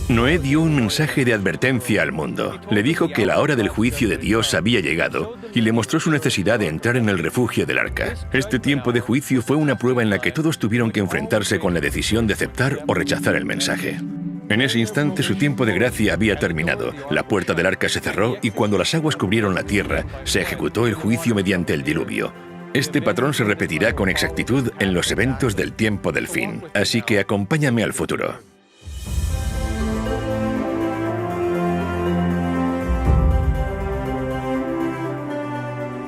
Noé dio un mensaje de advertencia al mundo. Le dijo que la hora del juicio de Dios había llegado y le mostró su necesidad de entrar en el refugio del arca. Este tiempo de juicio fue una prueba en la que todos tuvieron que enfrentarse con la decisión de aceptar o rechazar el mensaje. En ese instante su tiempo de gracia había terminado, la puerta del arca se cerró y cuando las aguas cubrieron la tierra, se ejecutó el juicio mediante el diluvio. Este patrón se repetirá con exactitud en los eventos del tiempo del fin, así que acompáñame al futuro.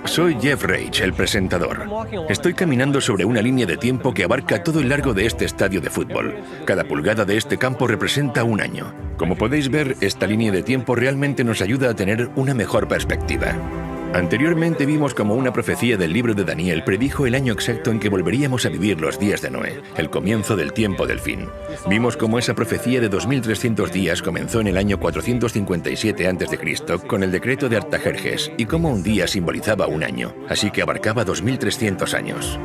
Soy Jeff Reich, el presentador. Estoy caminando sobre una línea de tiempo que abarca todo el largo de este estadio de fútbol. Cada pulgada de este campo representa un año. Como podéis ver, esta línea de tiempo realmente nos ayuda a tener una mejor perspectiva. Anteriormente vimos cómo una profecía del libro de Daniel predijo el año exacto en que volveríamos a vivir los días de Noé, el comienzo del tiempo del fin. Vimos cómo esa profecía de 2300 días comenzó en el año 457 a.C. con el decreto de Artajerjes y cómo un día simbolizaba un año, así que abarcaba 2300 años.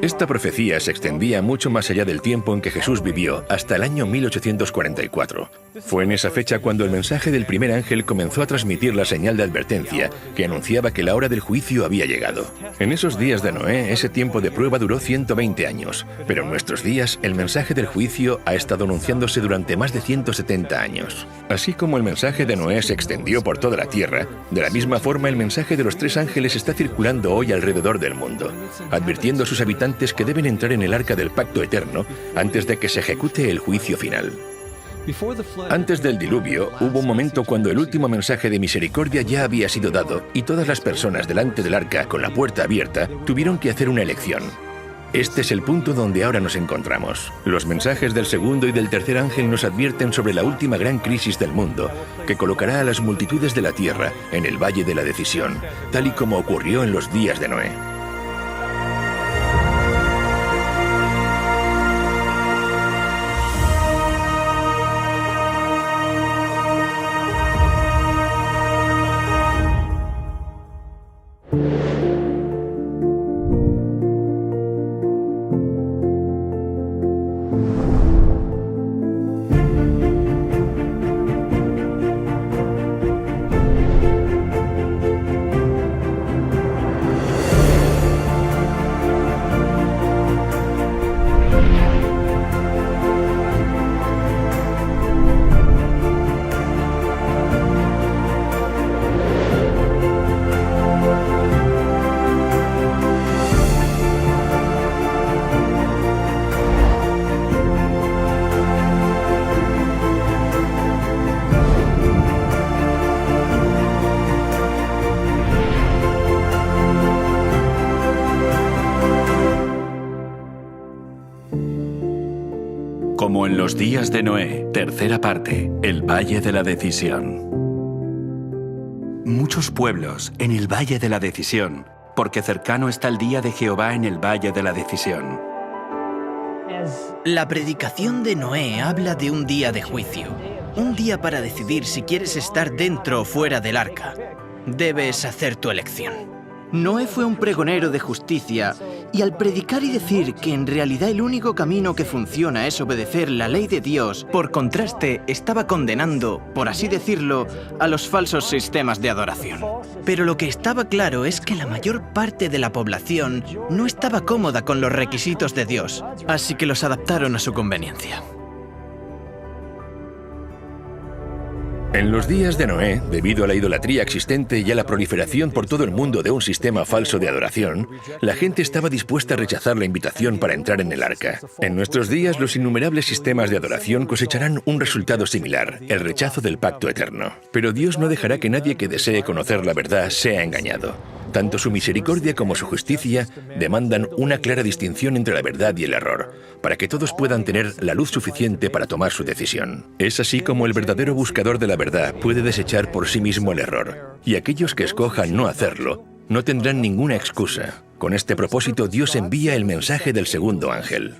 Esta profecía se extendía mucho más allá del tiempo en que Jesús vivió, hasta el año 1844. Fue en esa fecha cuando el mensaje del primer ángel comenzó a transmitir la señal de advertencia que anunciaba que la hora del juicio había llegado. En esos días de Noé, ese tiempo de prueba duró 120 años, pero en nuestros días el mensaje del juicio ha estado anunciándose durante más de 170 años. Así como el mensaje de Noé se extendió por toda la tierra, de la misma forma el mensaje de los tres ángeles está circulando hoy alrededor del mundo, advirtiendo a sus habitantes que deben entrar en el arca del pacto eterno antes de que se ejecute el juicio final. Antes del diluvio, hubo un momento cuando el último mensaje de misericordia ya había sido dado y todas las personas delante del arca con la puerta abierta tuvieron que hacer una elección. Este es el punto donde ahora nos encontramos. Los mensajes del segundo y del tercer ángel nos advierten sobre la última gran crisis del mundo, que colocará a las multitudes de la tierra en el valle de la decisión, tal y como ocurrió en los días de Noé. Como en los días de Noé, tercera parte, el Valle de la Decisión. Muchos pueblos en el Valle de la Decisión, porque cercano está el día de Jehová en el Valle de la Decisión. La predicación de Noé habla de un día de juicio, un día para decidir si quieres estar dentro o fuera del arca. Debes hacer tu elección. Noé fue un pregonero de justicia y al predicar y decir que en realidad el único camino que funciona es obedecer la ley de Dios, por contraste estaba condenando, por así decirlo, a los falsos sistemas de adoración. Pero lo que estaba claro es que la mayor parte de la población no estaba cómoda con los requisitos de Dios, así que los adaptaron a su conveniencia. En los días de Noé, debido a la idolatría existente y a la proliferación por todo el mundo de un sistema falso de adoración, la gente estaba dispuesta a rechazar la invitación para entrar en el arca. En nuestros días, los innumerables sistemas de adoración cosecharán un resultado similar, el rechazo del pacto eterno. Pero Dios no dejará que nadie que desee conocer la verdad sea engañado. Tanto su misericordia como su justicia demandan una clara distinción entre la verdad y el error, para que todos puedan tener la luz suficiente para tomar su decisión. Es así como el verdadero buscador de la verdad puede desechar por sí mismo el error, y aquellos que escojan no hacerlo no tendrán ninguna excusa. Con este propósito, Dios envía el mensaje del segundo ángel.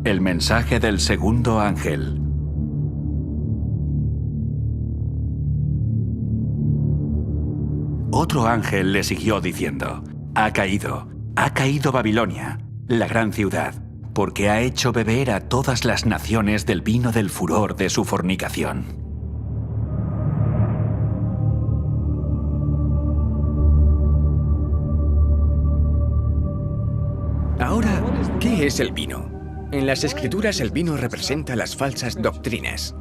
El mensaje del segundo ángel. Otro ángel le siguió diciendo: ha caído Babilonia, la gran ciudad, porque ha hecho beber a todas las naciones del vino del furor de su fornicación. Ahora, ¿qué es el vino? En las Escrituras el vino representa las falsas doctrinas.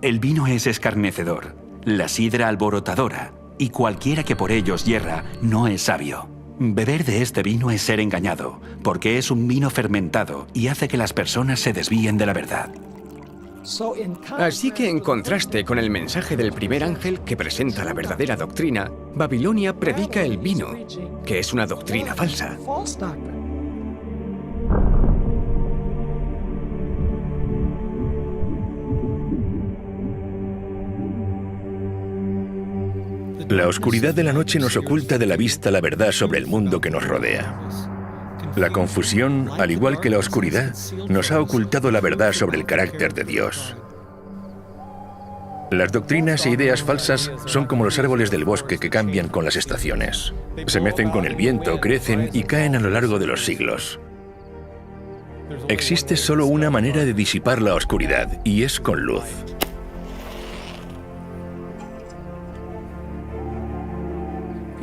El vino es escarnecedor, la sidra alborotadora, y cualquiera que por ellos yerra no es sabio. Beber de este vino es ser engañado, porque es un vino fermentado y hace que las personas se desvíen de la verdad. Así que en contraste con el mensaje del primer ángel que presenta la verdadera doctrina, Babilonia predica el vino, que es una doctrina falsa. La oscuridad de la noche nos oculta de la vista la verdad sobre el mundo que nos rodea. La confusión, al igual que la oscuridad, nos ha ocultado la verdad sobre el carácter de Dios. Las doctrinas e ideas falsas son como los árboles del bosque que cambian con las estaciones. Se mecen con el viento, crecen y caen a lo largo de los siglos. Existe solo una manera de disipar la oscuridad, y es con luz.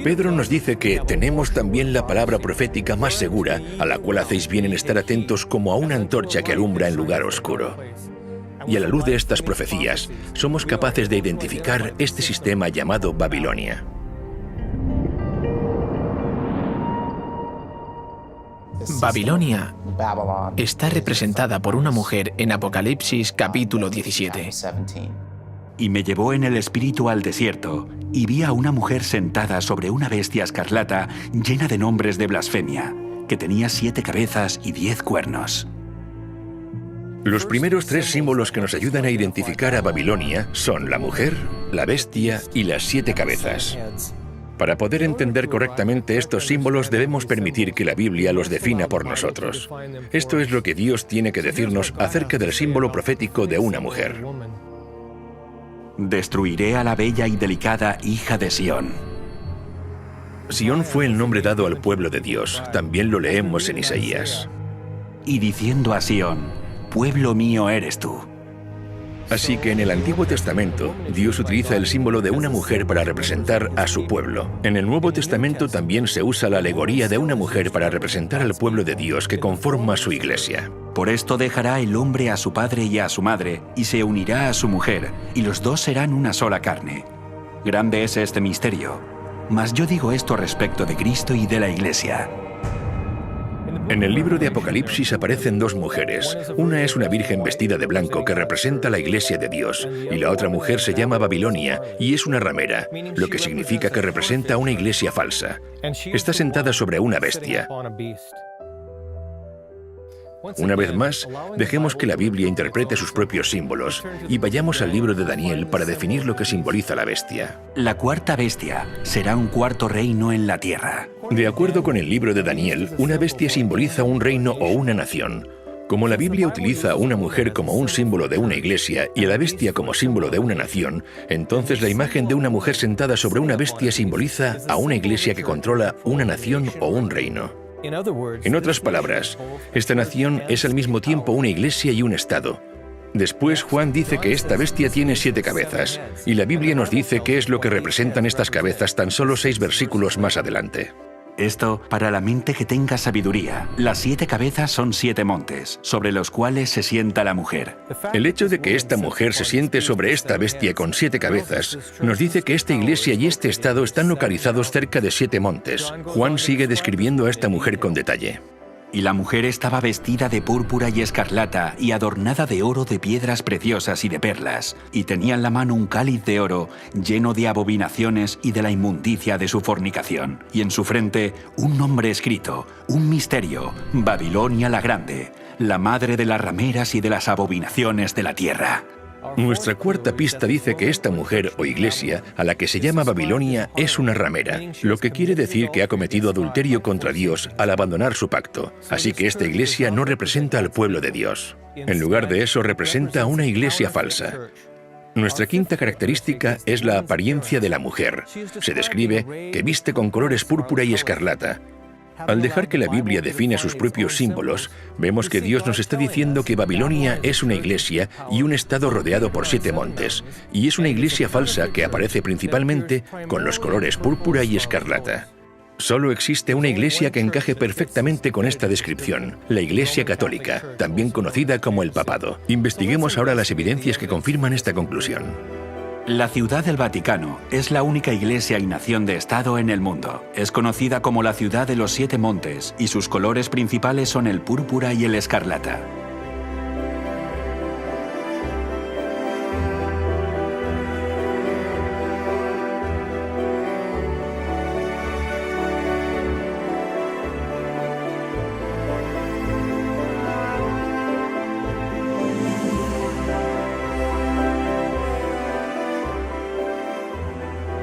Pedro nos dice que tenemos también la palabra profética más segura, a la cual hacéis bien en estar atentos como a una antorcha que alumbra en lugar oscuro. Y a la luz de estas profecías, somos capaces de identificar este sistema llamado Babilonia. Babilonia está representada por una mujer en Apocalipsis capítulo 17. Y me llevó en el espíritu al desierto, y vi a una mujer sentada sobre una bestia escarlata llena de nombres de blasfemia, que tenía 7 cabezas y 10 cuernos. Los primeros 3 símbolos que nos ayudan a identificar a Babilonia son la mujer, la bestia y las 7 cabezas. Para poder entender correctamente estos símbolos debemos permitir que la Biblia los defina por nosotros. Esto es lo que Dios tiene que decirnos acerca del símbolo profético de una mujer. Destruiré a la bella y delicada hija de Sión. Sión fue el nombre dado al pueblo de Dios. También lo leemos en Isaías. Y diciendo a Sión: pueblo mío eres tú. Así que en el Antiguo Testamento, Dios utiliza el símbolo de una mujer para representar a su pueblo. En el Nuevo Testamento también se usa la alegoría de una mujer para representar al pueblo de Dios que conforma su iglesia. Por esto dejará el hombre a su padre y a su madre, y se unirá a su mujer, y los dos serán una sola carne. Grande es este misterio. Mas yo digo esto respecto de Cristo y de la iglesia. En el libro de Apocalipsis aparecen 2 mujeres. Una es una virgen vestida de blanco que representa la iglesia de Dios, y la otra mujer se llama Babilonia y es una ramera, lo que significa que representa una iglesia falsa. Está sentada sobre una bestia. Una vez más, dejemos que la Biblia interprete sus propios símbolos y vayamos al libro de Daniel para definir lo que simboliza la bestia. La cuarta bestia será un cuarto reino en la tierra. De acuerdo con el libro de Daniel, una bestia simboliza un reino o una nación. Como la Biblia utiliza a una mujer como un símbolo de una iglesia y a la bestia como símbolo de una nación, entonces la imagen de una mujer sentada sobre una bestia simboliza a una iglesia que controla una nación o un reino. En otras palabras, esta nación es al mismo tiempo una iglesia y un estado. Después Juan dice que esta bestia tiene 7 cabezas, y la Biblia nos dice qué es lo que representan estas cabezas tan solo 6 versículos más adelante. Esto para la mente que tenga sabiduría. Las 7 cabezas son 7 montes, sobre los cuales se sienta la mujer. El hecho de que esta mujer se siente sobre esta bestia con 7 cabezas nos dice que esta iglesia y este estado están localizados cerca de 7 montes. Juan sigue describiendo a esta mujer con detalle. Y la mujer estaba vestida de púrpura y escarlata y adornada de oro, de piedras preciosas y de perlas, y tenía en la mano un cáliz de oro lleno de abominaciones y de la inmundicia de su fornicación, y en su frente un nombre escrito, un misterio: Babilonia la Grande, la madre de las rameras y de las abominaciones de la tierra. Nuestra cuarta pista dice que esta mujer o iglesia, a la que se llama Babilonia, es una ramera, lo que quiere decir que ha cometido adulterio contra Dios al abandonar su pacto. Así que esta iglesia no representa al pueblo de Dios. En lugar de eso, representa a una iglesia falsa. Nuestra quinta característica es la apariencia de la mujer. Se describe que viste con colores púrpura y escarlata. Al dejar que la Biblia define sus propios símbolos, vemos que Dios nos está diciendo que Babilonia es una iglesia y un estado rodeado por 7 montes, y es una iglesia falsa que aparece principalmente con los colores púrpura y escarlata. Solo existe una iglesia que encaje perfectamente con esta descripción, la Iglesia Católica, también conocida como el Papado. Investiguemos ahora las evidencias que confirman esta conclusión. La Ciudad del Vaticano es la única iglesia y nación de Estado en el mundo. Es conocida como la Ciudad de los 7 Montes y sus colores principales son el púrpura y el escarlata.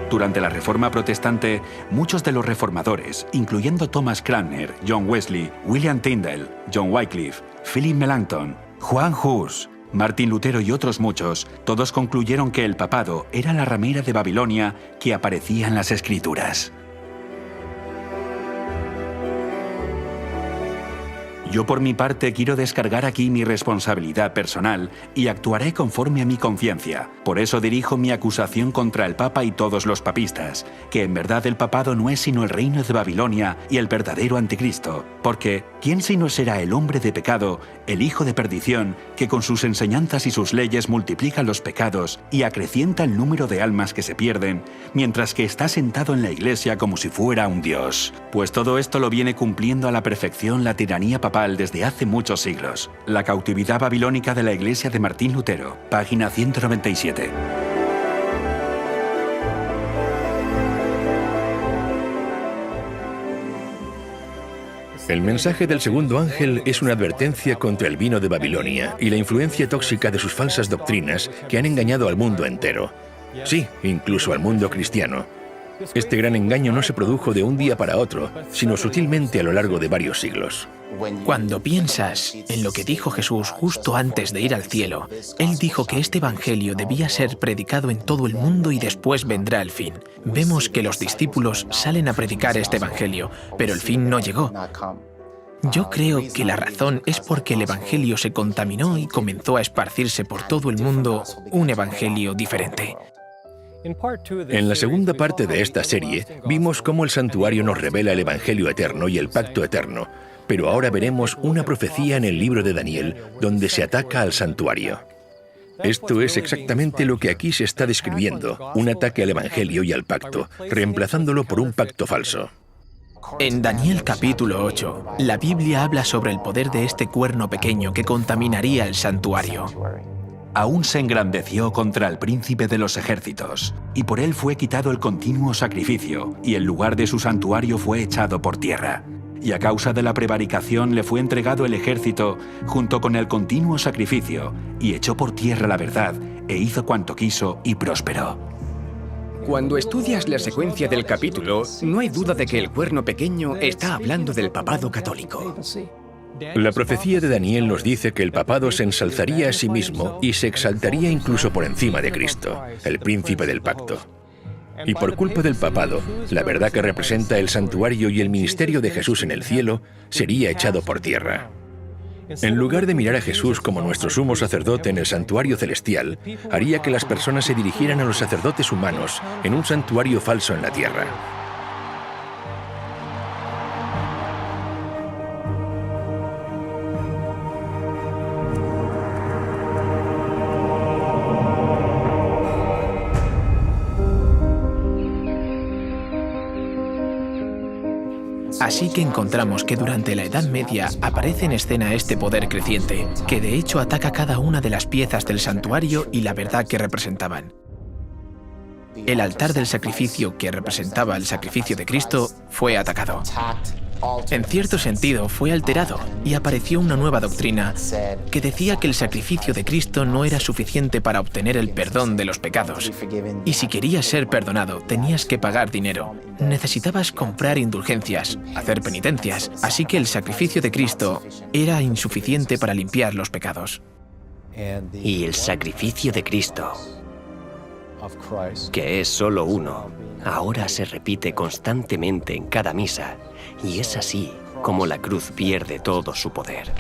Durante la Reforma Protestante, muchos de los reformadores, incluyendo Thomas Cranmer, John Wesley, William Tyndale, John Wycliffe, Philip Melanchthon, Juan Hus, Martín Lutero y otros muchos, todos concluyeron que el papado era la ramera de Babilonia que aparecía en las Escrituras. Yo por mi parte quiero descargar aquí mi responsabilidad personal y actuaré conforme a mi conciencia. Por eso dirijo mi acusación contra el Papa y todos los papistas, que en verdad el papado no es sino el reino de Babilonia y el verdadero anticristo. Porque, ¿quién sino será el hombre de pecado, el hijo de perdición, que con sus enseñanzas y sus leyes multiplica los pecados y acrecienta el número de almas que se pierden, mientras que está sentado en la iglesia como si fuera un dios? Pues todo esto lo viene cumpliendo a la perfección la tiranía papal desde hace muchos siglos. La cautividad babilónica de la iglesia de Martín Lutero, página 197. El mensaje del segundo ángel es una advertencia contra el vino de Babilonia y la influencia tóxica de sus falsas doctrinas que han engañado al mundo entero. Sí, incluso al mundo cristiano. Este gran engaño no se produjo de un día para otro, sino sutilmente a lo largo de varios siglos. Cuando piensas en lo que dijo Jesús justo antes de ir al cielo, Él dijo que este evangelio debía ser predicado en todo el mundo y después vendrá el fin. Vemos que los discípulos salen a predicar este evangelio, pero el fin no llegó. Yo creo que la razón es porque el evangelio se contaminó y comenzó a esparcirse por todo el mundo un evangelio diferente. En la segunda parte de esta serie, vimos cómo el santuario nos revela el Evangelio eterno y el pacto eterno, pero ahora veremos una profecía en el libro de Daniel donde se ataca al santuario. Esto es exactamente lo que aquí se está describiendo, un ataque al Evangelio y al pacto, reemplazándolo por un pacto falso. En Daniel capítulo 8, la Biblia habla sobre el poder de este cuerno pequeño que contaminaría el santuario. Aún se engrandeció contra el príncipe de los ejércitos, y por él fue quitado el continuo sacrificio, y el lugar de su santuario fue echado por tierra. Y a causa de la prevaricación le fue entregado el ejército junto con el continuo sacrificio, y echó por tierra la verdad, e hizo cuanto quiso y prosperó. Cuando estudias la secuencia del capítulo, no hay duda de que el cuerno pequeño está hablando del papado católico. La profecía de Daniel nos dice que el papado se ensalzaría a sí mismo y se exaltaría incluso por encima de Cristo, el príncipe del pacto. Y por culpa del papado, la verdad que representa el santuario y el ministerio de Jesús en el cielo sería echado por tierra. En lugar de mirar a Jesús como nuestro sumo sacerdote en el santuario celestial, haría que las personas se dirigieran a los sacerdotes humanos en un santuario falso en la tierra. Así que encontramos que durante la Edad Media aparece en escena este poder creciente, que de hecho ataca cada una de las piezas del santuario y la verdad que representaban. El altar del sacrificio, que representaba el sacrificio de Cristo, fue atacado. En cierto sentido, fue alterado y apareció una nueva doctrina que decía que el sacrificio de Cristo no era suficiente para obtener el perdón de los pecados. Y si querías ser perdonado, tenías que pagar dinero. Necesitabas comprar indulgencias, hacer penitencias. Así que el sacrificio de Cristo era insuficiente para limpiar los pecados. Y el sacrificio de Cristo, que es solo uno, ahora se repite constantemente en cada misa, y es así como la cruz pierde todo su poder.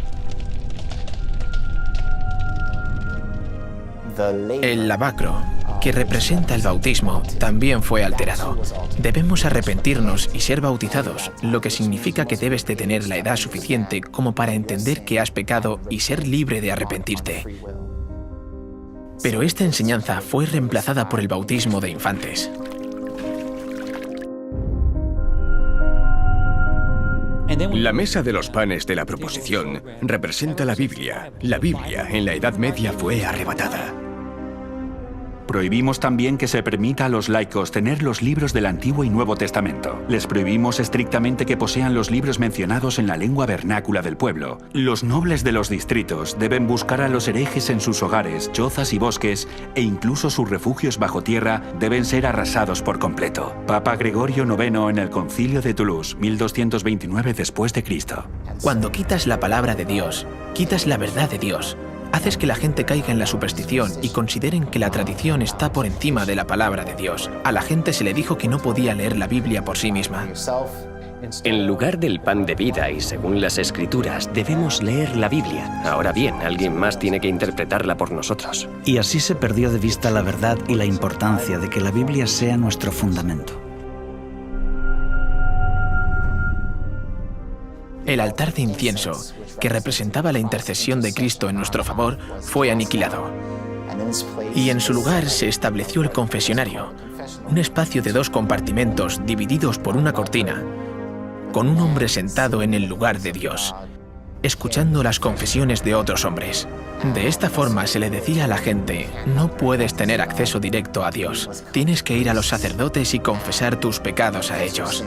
El lavacro, que representa el bautismo, también fue alterado. Debemos arrepentirnos y ser bautizados, lo que significa que debes de tener la edad suficiente como para entender que has pecado y ser libre de arrepentirte. Pero esta enseñanza fue reemplazada por el bautismo de infantes. La mesa de los panes de la proposición representa la Biblia. La Biblia en la Edad Media fue arrebatada. Prohibimos también que se permita a los laicos tener los libros del Antiguo y Nuevo Testamento. Les prohibimos estrictamente que posean los libros mencionados en la lengua vernácula del pueblo. Los nobles de los distritos deben buscar a los herejes en sus hogares, chozas y bosques, e incluso sus refugios bajo tierra deben ser arrasados por completo. Papa Gregorio IX en el Concilio de Toulouse, 1229 después de Cristo. Cuando quitas la palabra de Dios, quitas la verdad de Dios. Haces que la gente caiga en la superstición y consideren que la tradición está por encima de la palabra de Dios. A la gente se le dijo que no podía leer la Biblia por sí misma. En lugar del pan de vida y según las Escrituras, debemos leer la Biblia. Ahora bien, alguien más tiene que interpretarla por nosotros. Y así se perdió de vista la verdad y la importancia de que la Biblia sea nuestro fundamento. El altar de incienso, que representaba la intercesión de Cristo en nuestro favor, fue aniquilado. Y en su lugar se estableció el confesionario, un espacio de 2 compartimentos divididos por una cortina, con un hombre sentado en el lugar de Dios, escuchando las confesiones de otros hombres. De esta forma se le decía a la gente: no puedes tener acceso directo a Dios, tienes que ir a los sacerdotes y confesar tus pecados a ellos.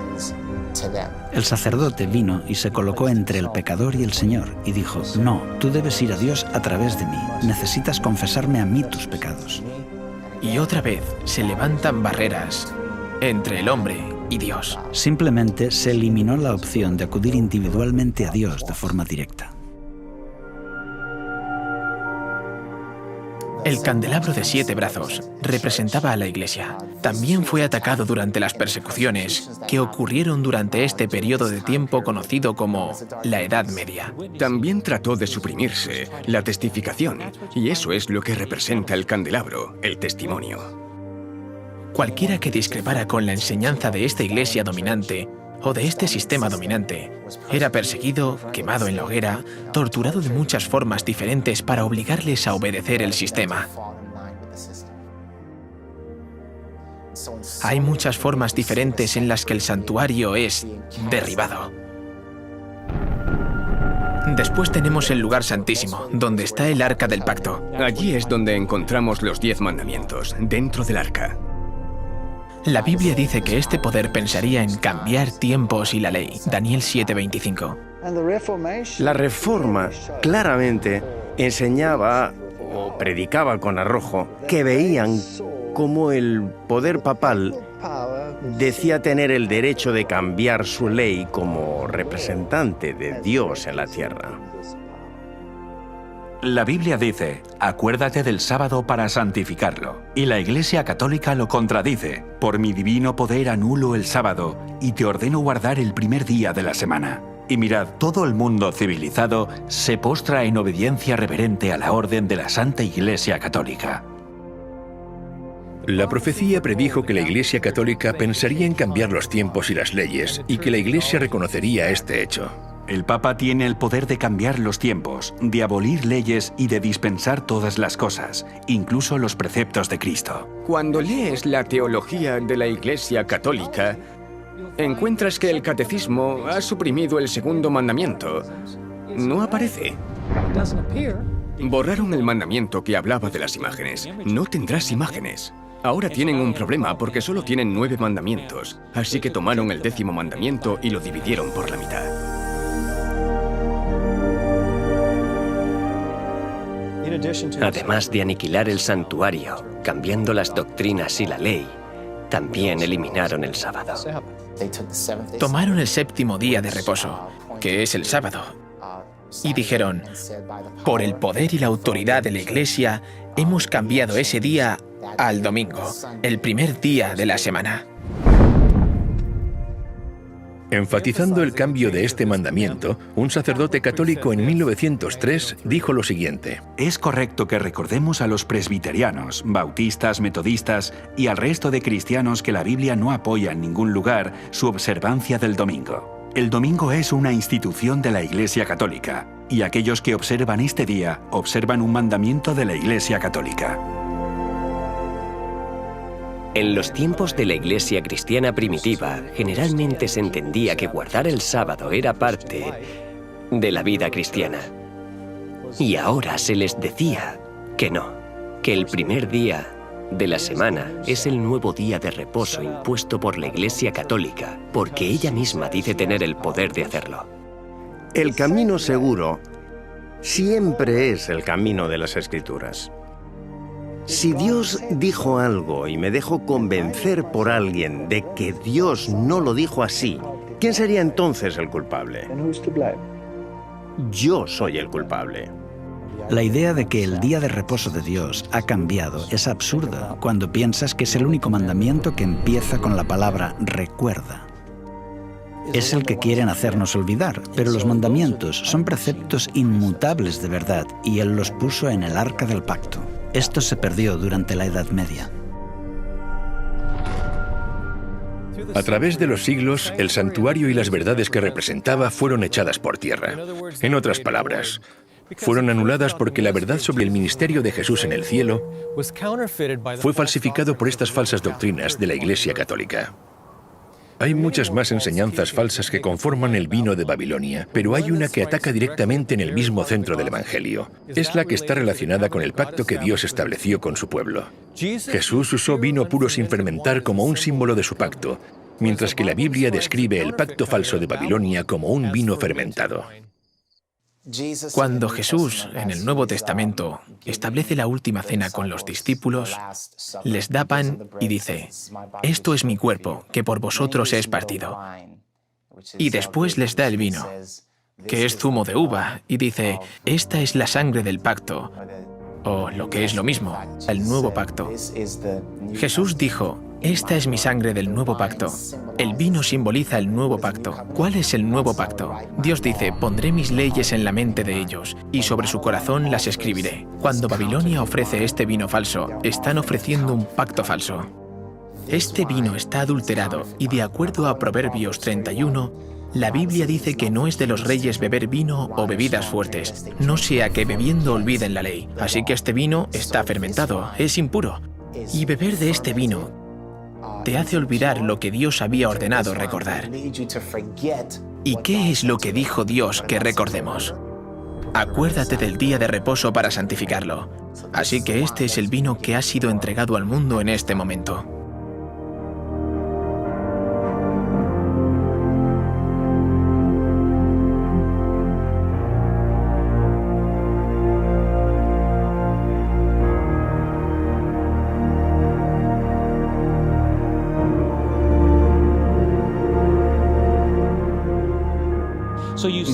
El sacerdote vino y se colocó entre el pecador y el Señor y dijo: no, tú debes ir a Dios a través de mí, necesitas confesarme a mí tus pecados. Y otra vez se levantan barreras entre el hombre y Dios. Simplemente se eliminó la opción de acudir individualmente a Dios de forma directa. El candelabro de 7 brazos representaba a la Iglesia. También fue atacado durante las persecuciones que ocurrieron durante este periodo de tiempo conocido como la Edad Media. También trató de suprimirse la testificación, y eso es lo que representa el candelabro, el testimonio. Cualquiera que discrepara con la enseñanza de esta Iglesia dominante o de este sistema dominante era perseguido, quemado en la hoguera, torturado de muchas formas diferentes para obligarles a obedecer el sistema. Hay muchas formas diferentes en las que el santuario es derribado. Después tenemos el lugar santísimo, donde está el Arca del Pacto. Allí es donde encontramos los 10 mandamientos, dentro del arca. La Biblia dice que este poder pensaría en cambiar tiempos y la ley. Daniel 7:25. La Reforma claramente enseñaba o predicaba con arrojo que veían cómo el poder papal decía tener el derecho de cambiar su ley como representante de Dios en la tierra. La Biblia dice: acuérdate del sábado para santificarlo. Y la Iglesia Católica lo contradice: por mi divino poder anulo el sábado y te ordeno guardar el primer día de la semana. Y mirad, todo el mundo civilizado se postra en obediencia reverente a la orden de la Santa Iglesia Católica. La profecía predijo que la Iglesia Católica pensaría en cambiar los tiempos y las leyes, y que la Iglesia reconocería este hecho. El Papa tiene el poder de cambiar los tiempos, de abolir leyes y de dispensar todas las cosas, incluso los preceptos de Cristo. Cuando lees la teología de la Iglesia Católica, encuentras que el catecismo ha suprimido el segundo mandamiento. No aparece. Borraron el mandamiento que hablaba de las imágenes. No tendrás imágenes. Ahora tienen un problema porque solo tienen 9 mandamientos, así que tomaron el 10º mandamiento y lo dividieron por la mitad. Además de aniquilar el santuario, cambiando las doctrinas y la ley, también eliminaron el sábado. Tomaron el 7º día de reposo, que es el sábado, y dijeron, por el poder y la autoridad de la Iglesia, hemos cambiado ese día al domingo, el primer día de la semana. Enfatizando el cambio de este mandamiento, un sacerdote católico en 1903 dijo lo siguiente: Es correcto que recordemos a los presbiterianos, bautistas, metodistas y al resto de cristianos que la Biblia no apoya en ningún lugar su observancia del domingo. El domingo es una institución de la Iglesia Católica, y aquellos que observan este día observan un mandamiento de la Iglesia Católica. En los tiempos de la Iglesia cristiana primitiva, generalmente se entendía que guardar el sábado era parte de la vida cristiana. Y ahora se les decía que no, que el primer día de la semana es el nuevo día de reposo impuesto por la Iglesia Católica, porque ella misma dice tener el poder de hacerlo. El camino seguro siempre es el camino de las Escrituras. Si Dios dijo algo y me dejo convencer por alguien de que Dios no lo dijo así, ¿quién sería entonces el culpable? Yo soy el culpable. La idea de que el día de reposo de Dios ha cambiado es absurda cuando piensas que es el único mandamiento que empieza con la palabra recuerda. Es el que quieren hacernos olvidar, pero los mandamientos son preceptos inmutables de verdad y Él los puso en el arca del pacto. Esto se perdió durante la Edad Media. A través de los siglos, el santuario y las verdades que representaba fueron echadas por tierra. En otras palabras, fueron anuladas porque la verdad sobre el ministerio de Jesús en el cielo fue falsificado por estas falsas doctrinas de la Iglesia Católica. Hay muchas más enseñanzas falsas que conforman el vino de Babilonia, pero hay una que ataca directamente en el mismo centro del Evangelio. Es la que está relacionada con el pacto que Dios estableció con su pueblo. Jesús usó vino puro sin fermentar como un símbolo de su pacto, mientras que la Biblia describe el pacto falso de Babilonia como un vino fermentado. Cuando Jesús, en el Nuevo Testamento, establece la última cena con los discípulos, les da pan y dice, «Esto es mi cuerpo, que por vosotros es partido». Y después les da el vino, que es zumo de uva, y dice, «Esta es la sangre del pacto», o lo que es lo mismo, el nuevo pacto. Jesús dijo, «Esta es mi sangre del nuevo pacto». El vino simboliza el nuevo pacto. ¿Cuál es el nuevo pacto? Dios dice, «Pondré mis leyes en la mente de ellos, y sobre su corazón las escribiré». Cuando Babilonia ofrece este vino falso, están ofreciendo un pacto falso. Este vino está adulterado, y de acuerdo a Proverbios 31, la Biblia dice que no es de los reyes beber vino o bebidas fuertes, no sea que bebiendo olviden la ley. Así que este vino está fermentado, es impuro. Y beber de este vino te hace olvidar lo que Dios había ordenado recordar. ¿Y qué es lo que dijo Dios que recordemos? Acuérdate del día de reposo para santificarlo. Así que este es el vino que ha sido entregado al mundo en este momento.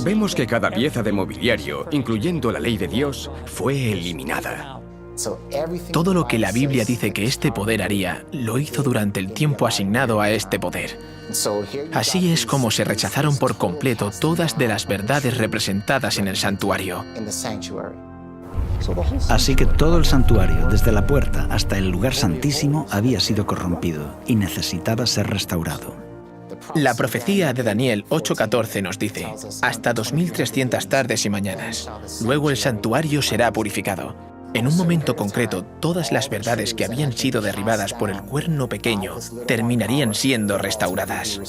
Vemos que cada pieza de mobiliario, incluyendo la ley de Dios, fue eliminada. Todo lo que la Biblia dice que este poder haría, lo hizo durante el tiempo asignado a este poder. Así es como se rechazaron por completo todas de las verdades representadas en el santuario. Así que todo el santuario, desde la puerta hasta el lugar santísimo, había sido corrompido y necesitaba ser restaurado. La profecía de Daniel 8:14 nos dice, hasta 2300 tardes y mañanas. Luego el santuario será purificado. En un momento concreto, todas las verdades que habían sido derribadas por el cuerno pequeño terminarían siendo restauradas.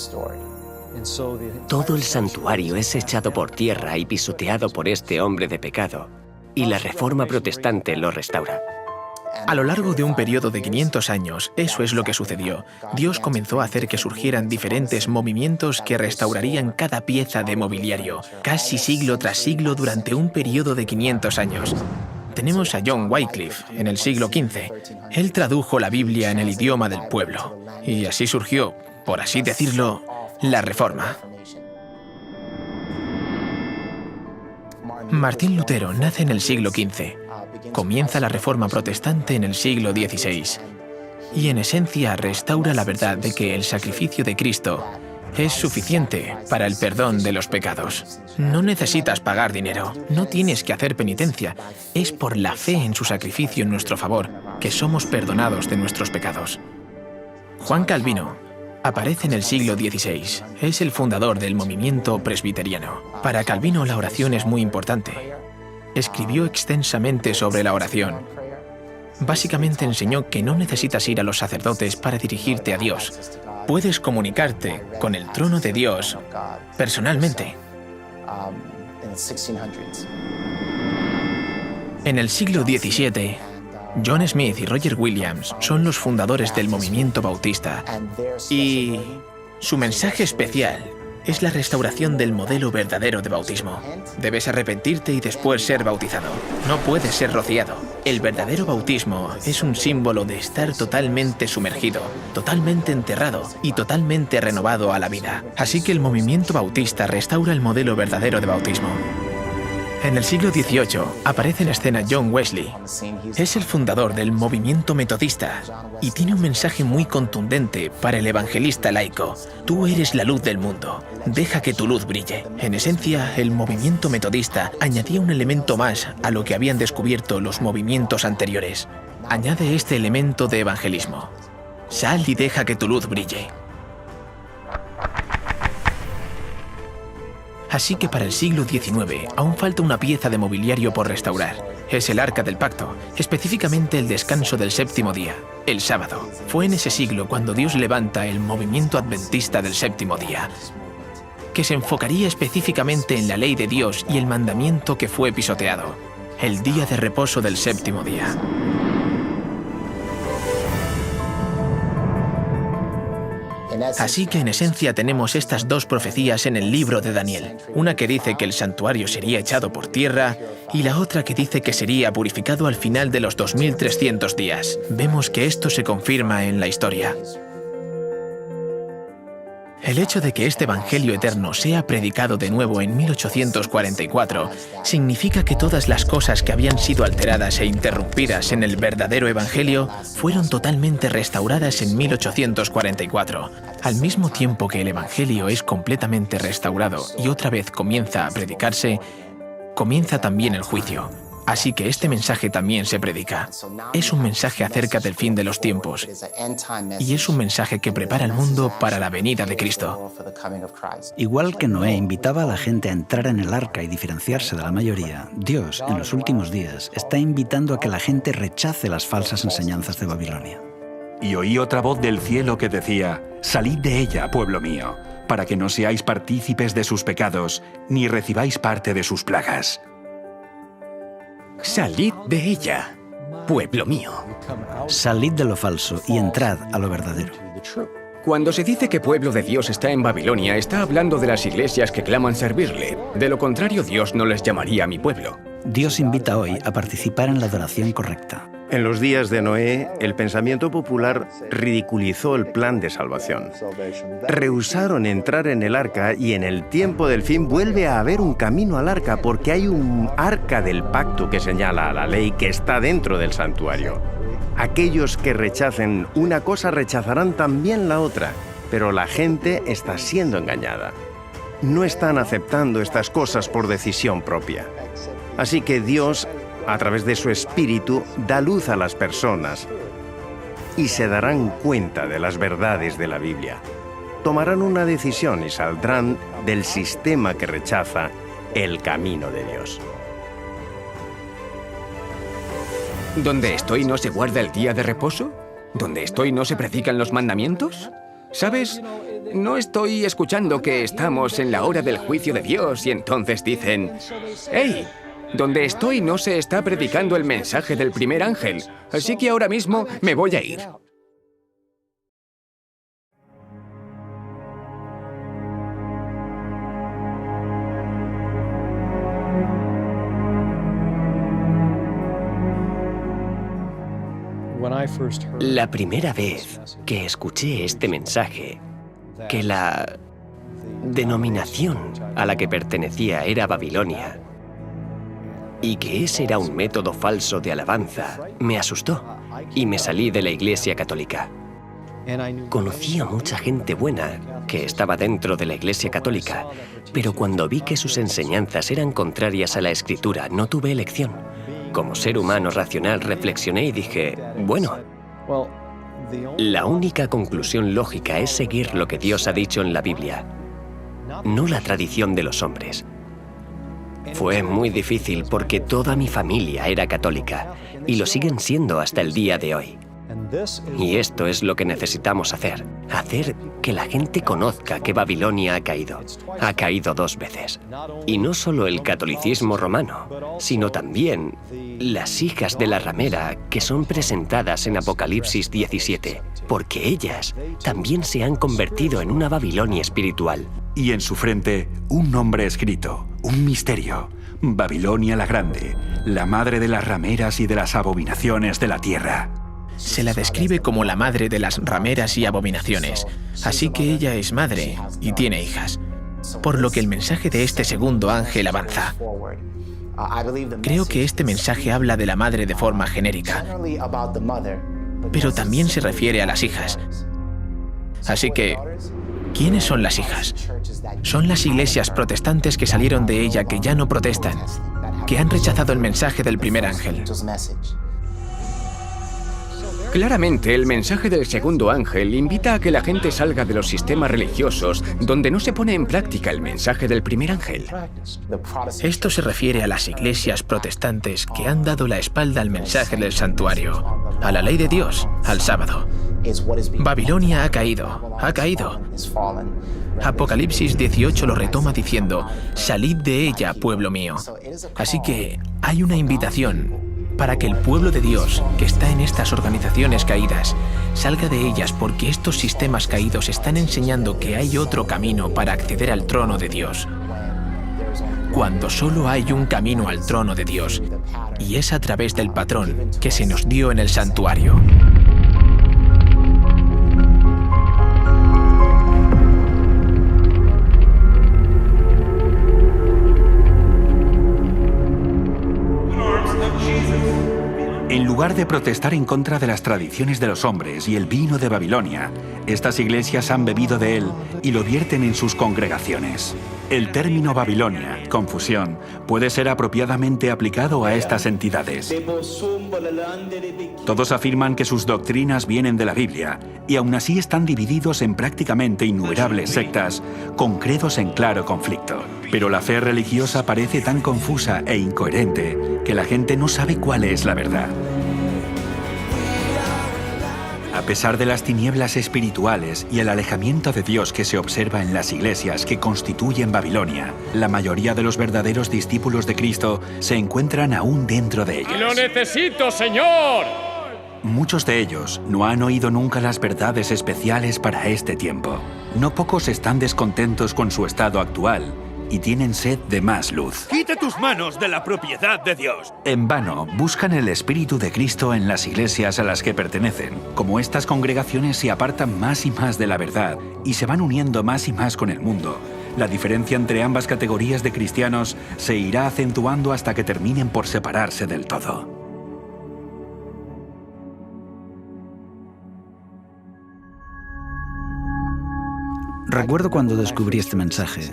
Todo el santuario es echado por tierra y pisoteado por este hombre de pecado, y la Reforma protestante lo restaura. A lo largo de un periodo de 500 años, eso es lo que sucedió. Dios comenzó a hacer que surgieran diferentes movimientos que restaurarían cada pieza de mobiliario, casi siglo tras siglo durante un periodo de 500 años. Tenemos a John Wycliffe en el siglo XV. Él tradujo la Biblia en el idioma del pueblo. Y así surgió, por así decirlo, la Reforma. Martín Lutero nace en el siglo XV. Comienza la Reforma protestante en el siglo XVI. Y en esencia restaura la verdad de que el sacrificio de Cristo es suficiente para el perdón de los pecados. No necesitas pagar dinero, no tienes que hacer penitencia. Es por la fe en su sacrificio en nuestro favor que somos perdonados de nuestros pecados. Juan Calvino aparece en el siglo XVI. Es el fundador del movimiento presbiteriano. Para Calvino la oración es muy importante. Escribió extensamente sobre la oración. Básicamente enseñó que no necesitas ir a los sacerdotes para dirigirte a Dios. Puedes comunicarte con el trono de Dios personalmente. En el siglo XVII, John Smith y Roger Williams son los fundadores del movimiento bautista. Y su mensaje especial es la restauración del modelo verdadero de bautismo. Debes arrepentirte y después ser bautizado. No puedes ser rociado. El verdadero bautismo es un símbolo de estar totalmente sumergido, totalmente enterrado y totalmente renovado a la vida. Así que el movimiento bautista restaura el modelo verdadero de bautismo. En el siglo XVIII aparece en escena John Wesley. Es el fundador del movimiento metodista y tiene un mensaje muy contundente para el evangelista laico. Tú eres la luz del mundo. Deja que tu luz brille. En esencia, el movimiento metodista añadía un elemento más a lo que habían descubierto los movimientos anteriores. Añade este elemento de evangelismo. Sal y deja que tu luz brille. Así que para el siglo XIX aún falta una pieza de mobiliario por restaurar. Es el Arca del Pacto, específicamente el descanso del séptimo día, el sábado. Fue en ese siglo cuando Dios levanta el movimiento adventista del séptimo día, que se enfocaría específicamente en la ley de Dios y el mandamiento que fue pisoteado, el día de reposo del séptimo día. Así que en esencia tenemos estas dos profecías en el libro de Daniel. Una que dice que el santuario sería echado por tierra y la otra que dice que sería purificado al final de los 2300 días. Vemos que esto se confirma en la historia. El hecho de que este Evangelio eterno sea predicado de nuevo en 1844 significa que todas las cosas que habían sido alteradas e interrumpidas en el verdadero Evangelio fueron totalmente restauradas en 1844. Al mismo tiempo que el Evangelio es completamente restaurado y otra vez comienza a predicarse, comienza también el juicio. Así que este mensaje también se predica. Es un mensaje acerca del fin de los tiempos. Y es un mensaje que prepara al mundo para la venida de Cristo. Igual que Noé invitaba a la gente a entrar en el arca y diferenciarse de la mayoría, Dios, en los últimos días, está invitando a que la gente rechace las falsas enseñanzas de Babilonia. Y oí otra voz del cielo que decía: «Salid de ella, pueblo mío, para que no seáis partícipes de sus pecados, ni recibáis parte de sus plagas». Salid de ella, pueblo mío. Salid de lo falso y entrad a lo verdadero. Cuando se dice que pueblo de Dios está en Babilonia, está hablando de las iglesias que claman servirle. De lo contrario, Dios no les llamaría mi pueblo. Dios invita hoy a participar en la adoración correcta. En los días de Noé, el pensamiento popular ridiculizó el plan de salvación. Rehusaron entrar en el arca y en el tiempo del fin vuelve a haber un camino al arca porque hay un arca del pacto que señala a la ley que está dentro del santuario. Aquellos que rechacen una cosa rechazarán también la otra, pero la gente está siendo engañada. No están aceptando estas cosas por decisión propia. Así que Dios, a través de su Espíritu, da luz a las personas y se darán cuenta de las verdades de la Biblia. Tomarán una decisión y saldrán del sistema que rechaza el camino de Dios. ¿Donde estoy no se guarda el día de reposo? ¿Donde estoy no se predican los mandamientos? ¿Sabes? No estoy escuchando que estamos en la hora del juicio de Dios y entonces dicen: «¡Hey! Donde estoy no se está predicando el mensaje del primer ángel, así que ahora mismo me voy a ir. La primera vez que escuché este mensaje, que la denominación a la que pertenecía era Babilonia, y que ese era un método falso de alabanza, me asustó y me salí de la Iglesia Católica. Conocí a mucha gente buena que estaba dentro de la Iglesia Católica, pero cuando vi que sus enseñanzas eran contrarias a la Escritura, no tuve elección. Como ser humano racional reflexioné y dije, bueno, la única conclusión lógica es seguir lo que Dios ha dicho en la Biblia, no la tradición de los hombres. Fue muy difícil porque toda mi familia era católica y lo siguen siendo hasta el día de hoy. Y esto es lo que necesitamos hacer que la gente conozca que Babilonia ha caído 2 veces. Y no solo el catolicismo romano, sino también las hijas de la ramera que son presentadas en Apocalipsis 17, porque ellas también se han convertido en una Babilonia espiritual. Y en su frente, un nombre escrito, un misterio: Babilonia la Grande, la madre de las rameras y de las abominaciones de la tierra. Se la describe como la madre de las rameras y abominaciones, así que ella es madre y tiene hijas, por lo que el mensaje de este segundo ángel avanza. Creo que este mensaje habla de la madre de forma genérica, pero también se refiere a las hijas. Así que, ¿quiénes son las hijas? Son las iglesias protestantes que salieron de ella, que ya no protestan, que han rechazado el mensaje del primer ángel. Claramente, el mensaje del segundo ángel invita a que la gente salga de los sistemas religiosos donde no se pone en práctica el mensaje del primer ángel. Esto se refiere a las iglesias protestantes que han dado la espalda al mensaje del santuario, a la ley de Dios, al sábado. Babilonia ha caído, ha caído. Apocalipsis 18 lo retoma diciendo, «Salid de ella, pueblo mío». Así que hay una invitación para que el pueblo de Dios, que está en estas organizaciones caídas, salga de ellas, porque estos sistemas caídos están enseñando que hay otro camino para acceder al trono de Dios. Cuando solo hay un camino al trono de Dios, y es a través del patrón que se nos dio en el santuario. En lugar de protestar en contra de las tradiciones de los hombres y el vino de Babilonia, estas iglesias han bebido de él y lo vierten en sus congregaciones. El término Babilonia, confusión, puede ser apropiadamente aplicado a estas entidades. Todos afirman que sus doctrinas vienen de la Biblia y aún así están divididos en prácticamente innumerables sectas con credos en claro conflicto. Pero la fe religiosa parece tan confusa e incoherente que la gente no sabe cuál es la verdad. A pesar de las tinieblas espirituales y el alejamiento de Dios que se observa en las iglesias que constituyen Babilonia, la mayoría de los verdaderos discípulos de Cristo se encuentran aún dentro de ellas. ¡Lo necesito, Señor! Muchos de ellos no han oído nunca las verdades especiales para este tiempo. No pocos están descontentos con su estado actual y tienen sed de más luz. ¡Quita tus manos de la propiedad de Dios! En vano, buscan el Espíritu de Cristo en las iglesias a las que pertenecen. Como estas congregaciones se apartan más y más de la verdad y se van uniendo más y más con el mundo, la diferencia entre ambas categorías de cristianos se irá acentuando hasta que terminen por separarse del todo. Recuerdo cuando descubrí este mensaje.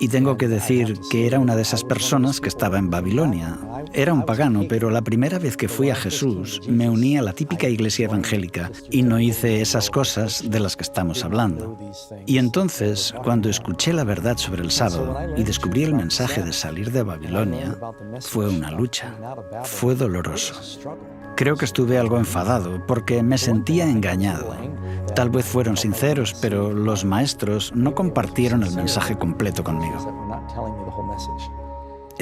Y tengo que decir que era una de esas personas que estaba en Babilonia. Era un pagano, pero la primera vez que fui a Jesús me uní a la típica iglesia evangélica y no hice esas cosas de las que estamos hablando. Y entonces, cuando escuché la verdad sobre el sábado y descubrí el mensaje de salir de Babilonia, fue una lucha. Fue doloroso. Creo que estuve algo enfadado porque me sentía engañado. Tal vez fueron sinceros, pero los maestros no compartieron el mensaje completo conmigo.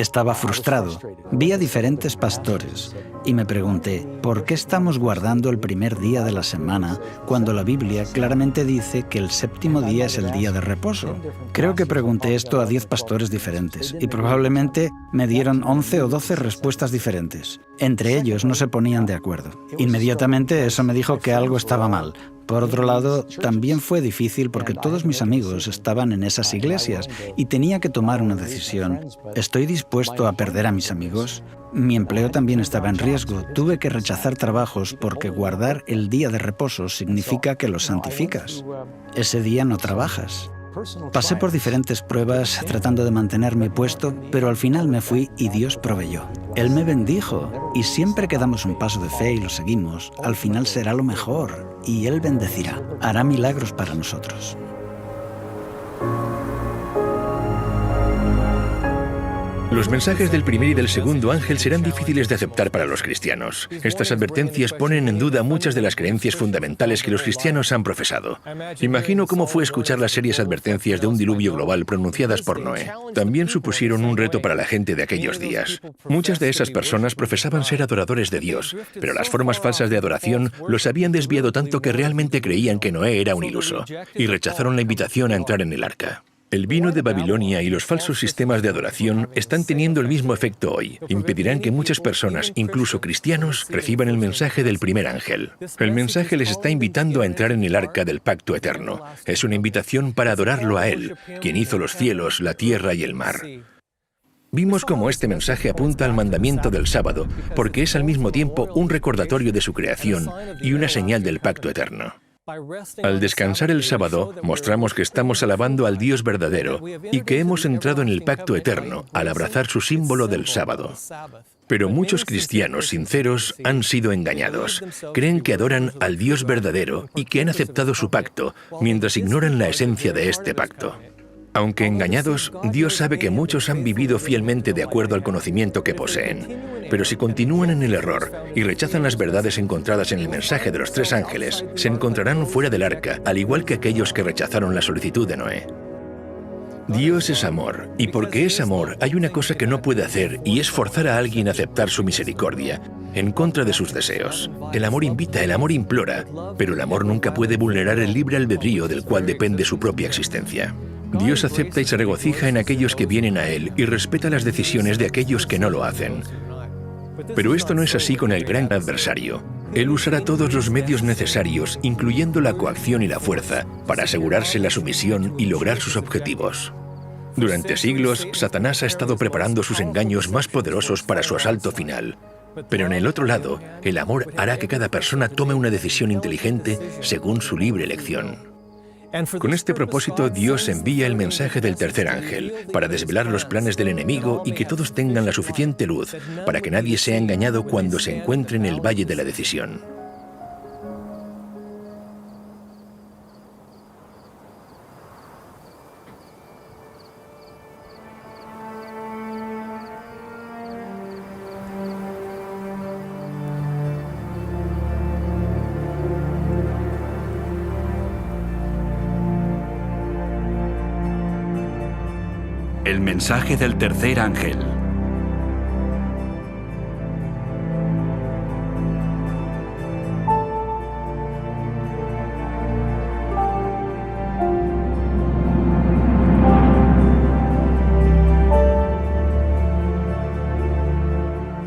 Estaba frustrado. Vi a diferentes pastores y me pregunté, ¿por qué estamos guardando el primer día de la semana cuando la Biblia claramente dice que el séptimo día es el día de reposo? Creo que pregunté esto a 10 pastores diferentes y probablemente me dieron 11 o 12 respuestas diferentes. Entre ellos no se ponían de acuerdo. Inmediatamente eso me dijo que algo estaba mal. Por otro lado, también fue difícil porque todos mis amigos estaban en esas iglesias y tenía que tomar una decisión. ¿Estoy dispuesto a perder a mis amigos? Mi empleo también estaba en riesgo. Tuve que rechazar trabajos porque guardar el día de reposo significa que lo santificas. Ese día no trabajas. Pasé por diferentes pruebas tratando de mantener mi puesto, pero al final me fui y Dios proveyó. Él me bendijo y siempre que damos un paso de fe y lo seguimos, al final será lo mejor y Él bendecirá, hará milagros para nosotros. Los mensajes del primer y del segundo ángel serán difíciles de aceptar para los cristianos. Estas advertencias ponen en duda muchas de las creencias fundamentales que los cristianos han profesado. Imagino cómo fue escuchar las serias advertencias de un diluvio global pronunciadas por Noé. También supusieron un reto para la gente de aquellos días. Muchas de esas personas profesaban ser adoradores de Dios, pero las formas falsas de adoración los habían desviado tanto que realmente creían que Noé era un iluso, y rechazaron la invitación a entrar en el arca. El vino de Babilonia y los falsos sistemas de adoración están teniendo el mismo efecto hoy. Impedirán que muchas personas, incluso cristianos, reciban el mensaje del primer ángel. El mensaje les está invitando a entrar en el arca del pacto eterno. Es una invitación para adorarlo a Él, quien hizo los cielos, la tierra y el mar. Vimos cómo este mensaje apunta al mandamiento del sábado, porque es al mismo tiempo un recordatorio de su creación y una señal del pacto eterno. Al descansar el sábado, mostramos que estamos alabando al Dios verdadero y que hemos entrado en el pacto eterno al abrazar su símbolo del sábado. Pero muchos cristianos sinceros han sido engañados. Creen que adoran al Dios verdadero y que han aceptado su pacto, mientras ignoran la esencia de este pacto. Aunque engañados, Dios sabe que muchos han vivido fielmente de acuerdo al conocimiento que poseen. Pero si continúan en el error y rechazan las verdades encontradas en el mensaje de los 3 ángeles, se encontrarán fuera del arca, al igual que aquellos que rechazaron la solicitud de Noé. Dios es amor, y porque es amor, hay una cosa que no puede hacer, y es forzar a alguien a aceptar su misericordia, en contra de sus deseos. El amor invita, el amor implora, pero el amor nunca puede vulnerar el libre albedrío del cual depende su propia existencia. Dios acepta y se regocija en aquellos que vienen a Él y respeta las decisiones de aquellos que no lo hacen. Pero esto no es así con el gran adversario. Él usará todos los medios necesarios, incluyendo la coacción y la fuerza, para asegurarse la sumisión y lograr sus objetivos. Durante siglos, Satanás ha estado preparando sus engaños más poderosos para su asalto final. Pero en el otro lado, el amor hará que cada persona tome una decisión inteligente según su libre elección. Con este propósito, Dios envía el mensaje del tercer ángel para desvelar los planes del enemigo y que todos tengan la suficiente luz para que nadie sea engañado cuando se encuentre en el valle de la decisión. El mensaje del tercer ángel.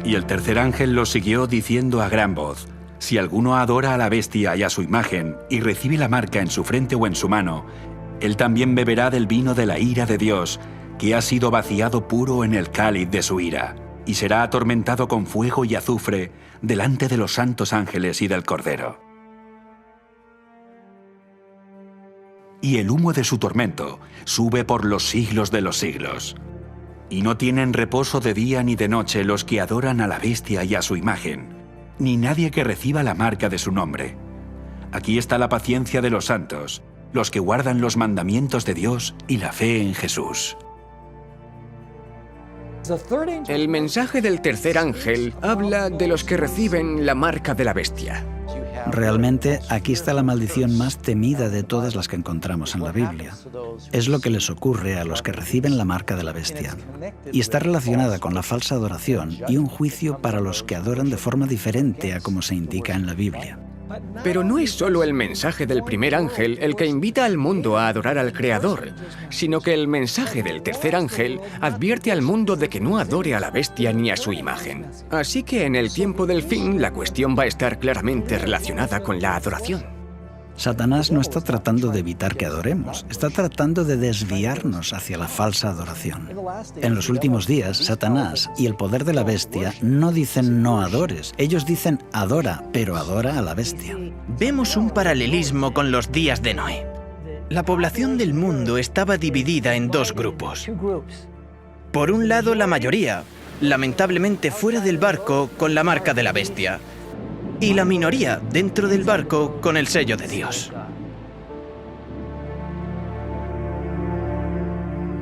Y el tercer ángel los siguió diciendo a gran voz: si alguno adora a la bestia y a su imagen y recibe la marca en su frente o en su mano, él también beberá del vino de la ira de Dios, que ha sido vaciado puro en el cáliz de su ira, y será atormentado con fuego y azufre delante de los santos ángeles y del Cordero. Y el humo de su tormento sube por los siglos de los siglos. Y no tienen reposo de día ni de noche los que adoran a la bestia y a su imagen, ni nadie que reciba la marca de su nombre. Aquí está la paciencia de los santos, los que guardan los mandamientos de Dios y la fe en Jesús. El mensaje del tercer ángel habla de los que reciben la marca de la bestia. Realmente, aquí está la maldición más temida de todas las que encontramos en la Biblia. Es lo que les ocurre a los que reciben la marca de la bestia. Y está relacionada con la falsa adoración y un juicio para los que adoran de forma diferente a como se indica en la Biblia. Pero no es solo el mensaje del primer ángel el que invita al mundo a adorar al Creador, sino que el mensaje del tercer ángel advierte al mundo de que no adore a la bestia ni a su imagen. Así que en el tiempo del fin la cuestión va a estar claramente relacionada con la adoración. Satanás no está tratando de evitar que adoremos, está tratando de desviarnos hacia la falsa adoración. En los últimos días, Satanás y el poder de la bestia no dicen no adores, ellos dicen adora, pero adora a la bestia. Vemos un paralelismo con los días de Noé. La población del mundo estaba dividida en dos grupos. Por un lado, la mayoría, lamentablemente fuera del barco con la marca de la bestia, y la minoría dentro del barco con el sello de Dios.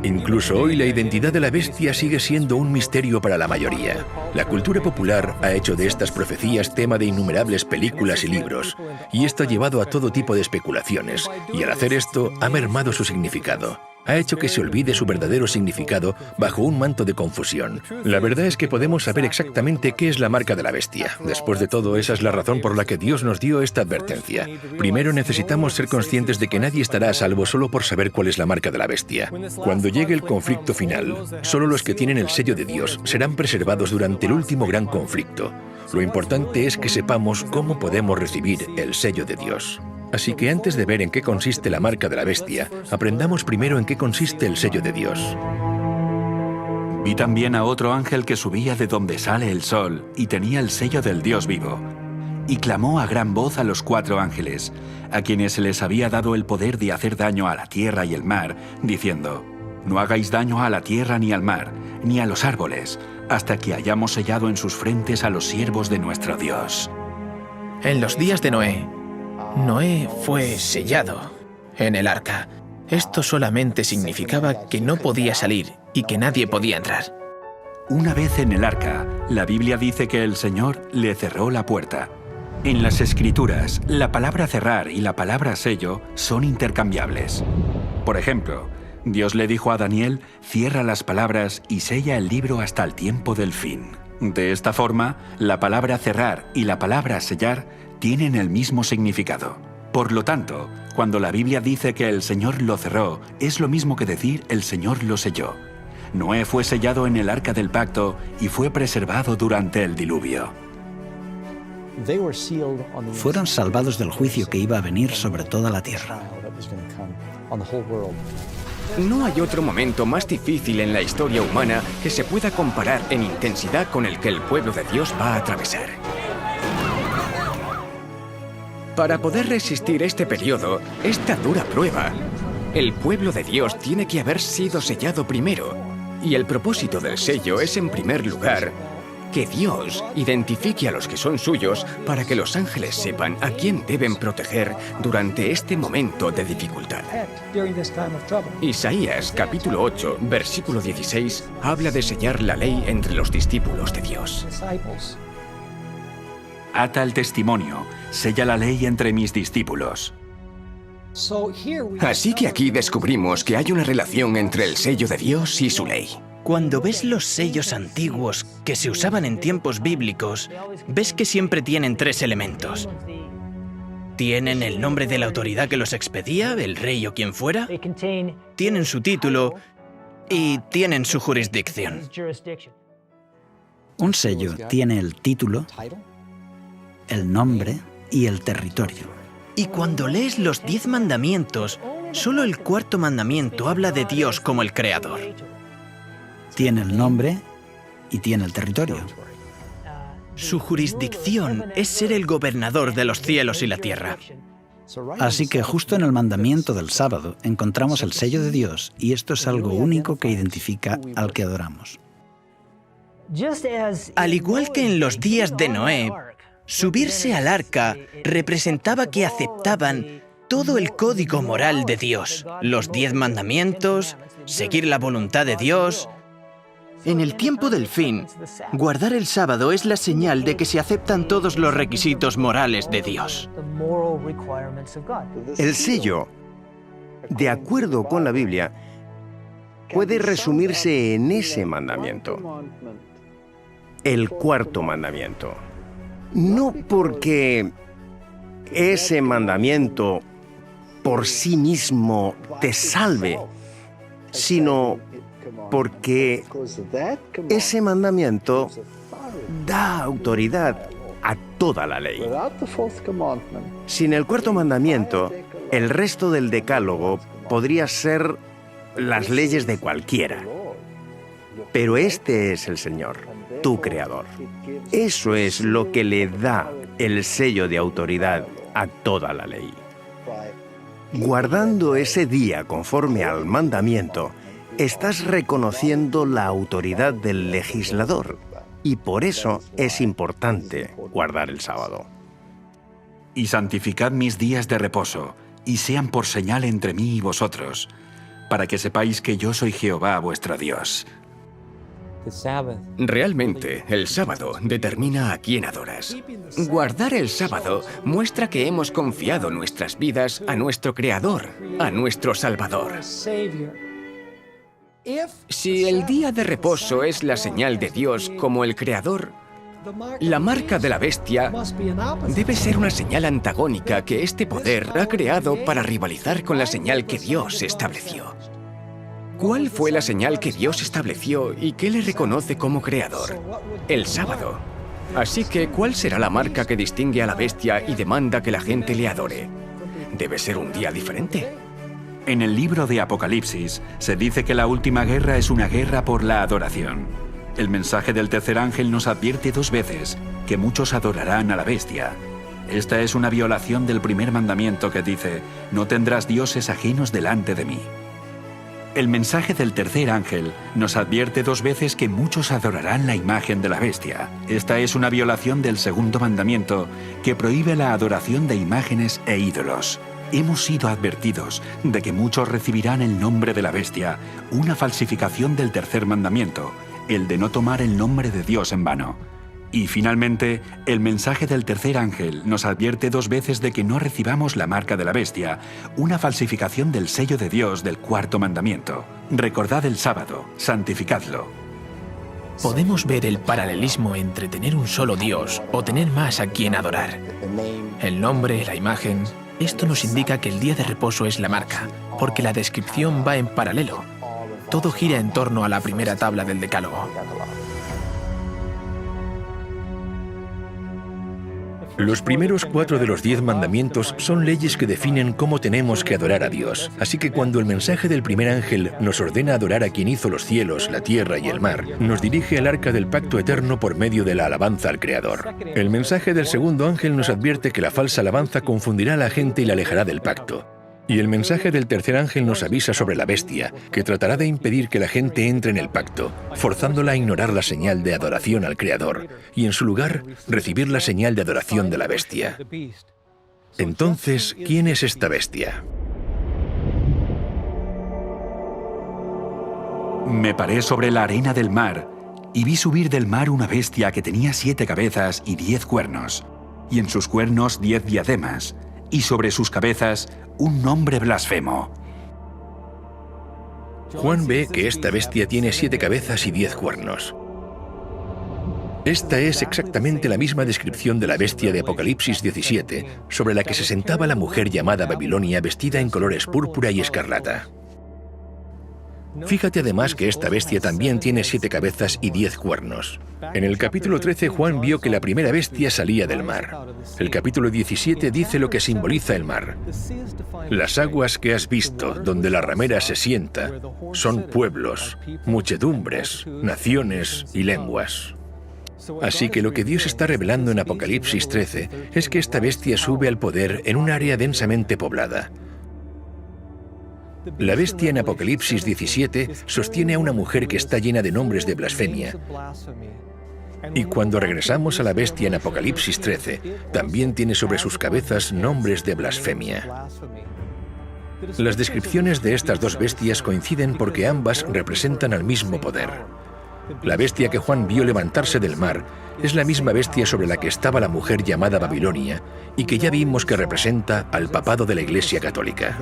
Incluso hoy la identidad de la bestia sigue siendo un misterio para la mayoría. La cultura popular ha hecho de estas profecías tema de innumerables películas y libros, y esto ha llevado a todo tipo de especulaciones, y al hacer esto ha mermado su significado. Ha hecho que se olvide su verdadero significado bajo un manto de confusión. La verdad es que podemos saber exactamente qué es la marca de la bestia. Después de todo, esa es la razón por la que Dios nos dio esta advertencia. Primero necesitamos ser conscientes de que nadie estará a salvo solo por saber cuál es la marca de la bestia. Cuando llegue el conflicto final, solo los que tienen el sello de Dios serán preservados durante el último gran conflicto. Lo importante es que sepamos cómo podemos recibir el sello de Dios. Así que antes de ver en qué consiste la marca de la bestia, aprendamos primero en qué consiste el sello de Dios. Vi también a otro ángel que subía de donde sale el sol y tenía el sello del Dios vivo. Y clamó a gran voz a los 4 ángeles, a quienes se les había dado el poder de hacer daño a la tierra y el mar, diciendo: no hagáis daño a la tierra ni al mar, ni a los árboles, hasta que hayamos sellado en sus frentes a los siervos de nuestro Dios. En los días de Noé fue sellado en el arca. Esto solamente significaba que no podía salir y que nadie podía entrar. Una vez en el arca, la Biblia dice que el Señor le cerró la puerta. En las Escrituras, la palabra cerrar y la palabra sello son intercambiables. Por ejemplo, Dios le dijo a Daniel: cierra las palabras y sella el libro hasta el tiempo del fin. De esta forma, la palabra cerrar y la palabra sellar tienen el mismo significado. Por lo tanto, cuando la Biblia dice que el Señor lo cerró, es lo mismo que decir el Señor lo selló. Noé fue sellado en el arca del pacto y fue preservado durante el diluvio. Fueron salvados del juicio que iba a venir sobre toda la tierra. No hay otro momento más difícil en la historia humana que se pueda comparar en intensidad con el que el pueblo de Dios va a atravesar. Para poder resistir este periodo, esta dura prueba, el pueblo de Dios tiene que haber sido sellado primero. Y el propósito del sello es, en primer lugar, que Dios identifique a los que son suyos para que los ángeles sepan a quién deben proteger durante este momento de dificultad. Isaías, capítulo 8, versículo 16, habla de sellar la ley entre los discípulos de Dios. Ata el testimonio, sella la ley entre mis discípulos. Así que aquí descubrimos que hay una relación entre el sello de Dios y su ley. Cuando ves los sellos antiguos que se usaban en tiempos bíblicos, ves que siempre tienen 3 elementos. Tienen el nombre de la autoridad que los expedía, el rey o quien fuera, tienen su título y tienen su jurisdicción. Un sello tiene el título, el nombre y el territorio. Y cuando lees los 10 mandamientos, solo el 4º mandamiento habla de Dios como el creador. Tiene el nombre y tiene el territorio. Su jurisdicción es ser el gobernador de los cielos y la tierra. Así que justo en el mandamiento del sábado encontramos el sello de Dios, y esto es algo único que identifica al que adoramos. Al igual que en los días de Noé, subirse al arca representaba que aceptaban todo el código moral de Dios, los 10 mandamientos, seguir la voluntad de Dios. En el tiempo del fin, guardar el sábado es la señal de que se aceptan todos los requisitos morales de Dios. El sello, de acuerdo con la Biblia, puede resumirse en ese mandamiento, el cuarto mandamiento. No porque ese mandamiento por sí mismo te salve, sino porque ese mandamiento da autoridad a toda la ley. Sin el cuarto mandamiento, el resto del decálogo podría ser las leyes de cualquiera. Pero este es el Señor, tu Creador. Eso es lo que le da el sello de autoridad a toda la ley. Guardando ese día conforme al mandamiento, estás reconociendo la autoridad del legislador, y por eso es importante guardar el sábado. Y santificad mis días de reposo, y sean por señal entre mí y vosotros, para que sepáis que yo soy Jehová vuestro Dios. Realmente, el sábado determina a quién adoras. Guardar el sábado muestra que hemos confiado nuestras vidas a nuestro Creador, a nuestro Salvador. Si el día de reposo es la señal de Dios como el Creador, la marca de la bestia debe ser una señal antagónica que este poder ha creado para rivalizar con la señal que Dios estableció. ¿Cuál fue la señal que Dios estableció y que le reconoce como creador? El sábado. Así que, ¿cuál será la marca que distingue a la bestia y demanda que la gente le adore? Debe ser un día diferente. En el libro de Apocalipsis se dice que la última guerra es una guerra por la adoración. El mensaje del tercer ángel nos advierte 2 veces que muchos adorarán a la bestia. Esta es una violación del primer mandamiento que dice: no tendrás dioses ajenos delante de mí. El mensaje del tercer ángel nos advierte 2 veces que muchos adorarán la imagen de la bestia. Esta es una violación del segundo mandamiento que prohíbe la adoración de imágenes e ídolos. Hemos sido advertidos de que muchos recibirán el nombre de la bestia, una falsificación del tercer mandamiento, el de no tomar el nombre de Dios en vano. Y finalmente, el mensaje del tercer ángel nos advierte 2 veces de que no recibamos la marca de la bestia, una falsificación del sello de Dios del cuarto mandamiento. Recordad el sábado, santificadlo. Podemos ver el paralelismo entre tener un solo Dios o tener más a quien adorar. El nombre, la imagen, esto nos indica que el día de reposo es la marca, porque la descripción va en paralelo. Todo gira en torno a la primera tabla del Decálogo. Los primeros 4 de los 10 mandamientos son leyes que definen cómo tenemos que adorar a Dios. Así que cuando el mensaje del primer ángel nos ordena adorar a quien hizo los cielos, la tierra y el mar, nos dirige al arca del pacto eterno por medio de la alabanza al Creador. El mensaje del segundo ángel nos advierte que la falsa alabanza confundirá a la gente y la alejará del pacto. Y el mensaje del tercer ángel nos avisa sobre la bestia, que tratará de impedir que la gente entre en el pacto, forzándola a ignorar la señal de adoración al Creador, y en su lugar, recibir la señal de adoración de la bestia. Entonces, ¿quién es esta bestia? Me paré sobre la arena del mar, y vi subir del mar una bestia que tenía 7 cabezas y 10 cuernos, y en sus cuernos 10 diademas, y sobre sus cabezas un nombre blasfemo. Juan ve que esta bestia tiene 7 cabezas y 10 cuernos. Esta es exactamente la misma descripción de la bestia de Apocalipsis 17, sobre la que se sentaba la mujer llamada Babilonia vestida en colores púrpura y escarlata. Fíjate además que esta bestia también tiene 7 cabezas y 10 cuernos. En el capítulo 13 Juan vio que la primera bestia salía del mar. El capítulo 17 dice lo que simboliza el mar. Las aguas que has visto, donde la ramera se sienta, son pueblos, muchedumbres, naciones y lenguas. Así que lo que Dios está revelando en Apocalipsis 13 es que esta bestia sube al poder en un área densamente poblada. La bestia en Apocalipsis 17 sostiene a una mujer que está llena de nombres de blasfemia. Y cuando regresamos a la bestia en Apocalipsis 13, también tiene sobre sus cabezas nombres de blasfemia. Las descripciones de estas 2 bestias coinciden porque ambas representan al mismo poder. La bestia que Juan vio levantarse del mar es la misma bestia sobre la que estaba la mujer llamada Babilonia y que ya vimos que representa al papado de la Iglesia Católica.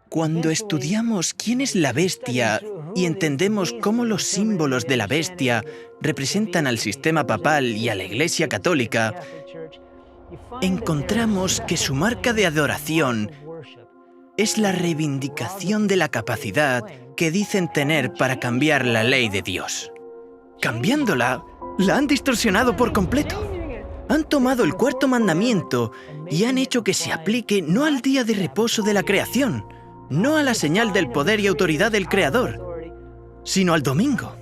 Cuando estudiamos quién es la bestia y entendemos cómo los símbolos de la bestia representan al sistema papal y a la Iglesia Católica, encontramos que su marca de adoración es la reivindicación de la capacidad que dicen tener para cambiar la ley de Dios. Cambiándola, la han distorsionado por completo. Han tomado el cuarto mandamiento y han hecho que se aplique no al día de reposo de la creación, no a la señal del poder y autoridad del Creador, sino al domingo.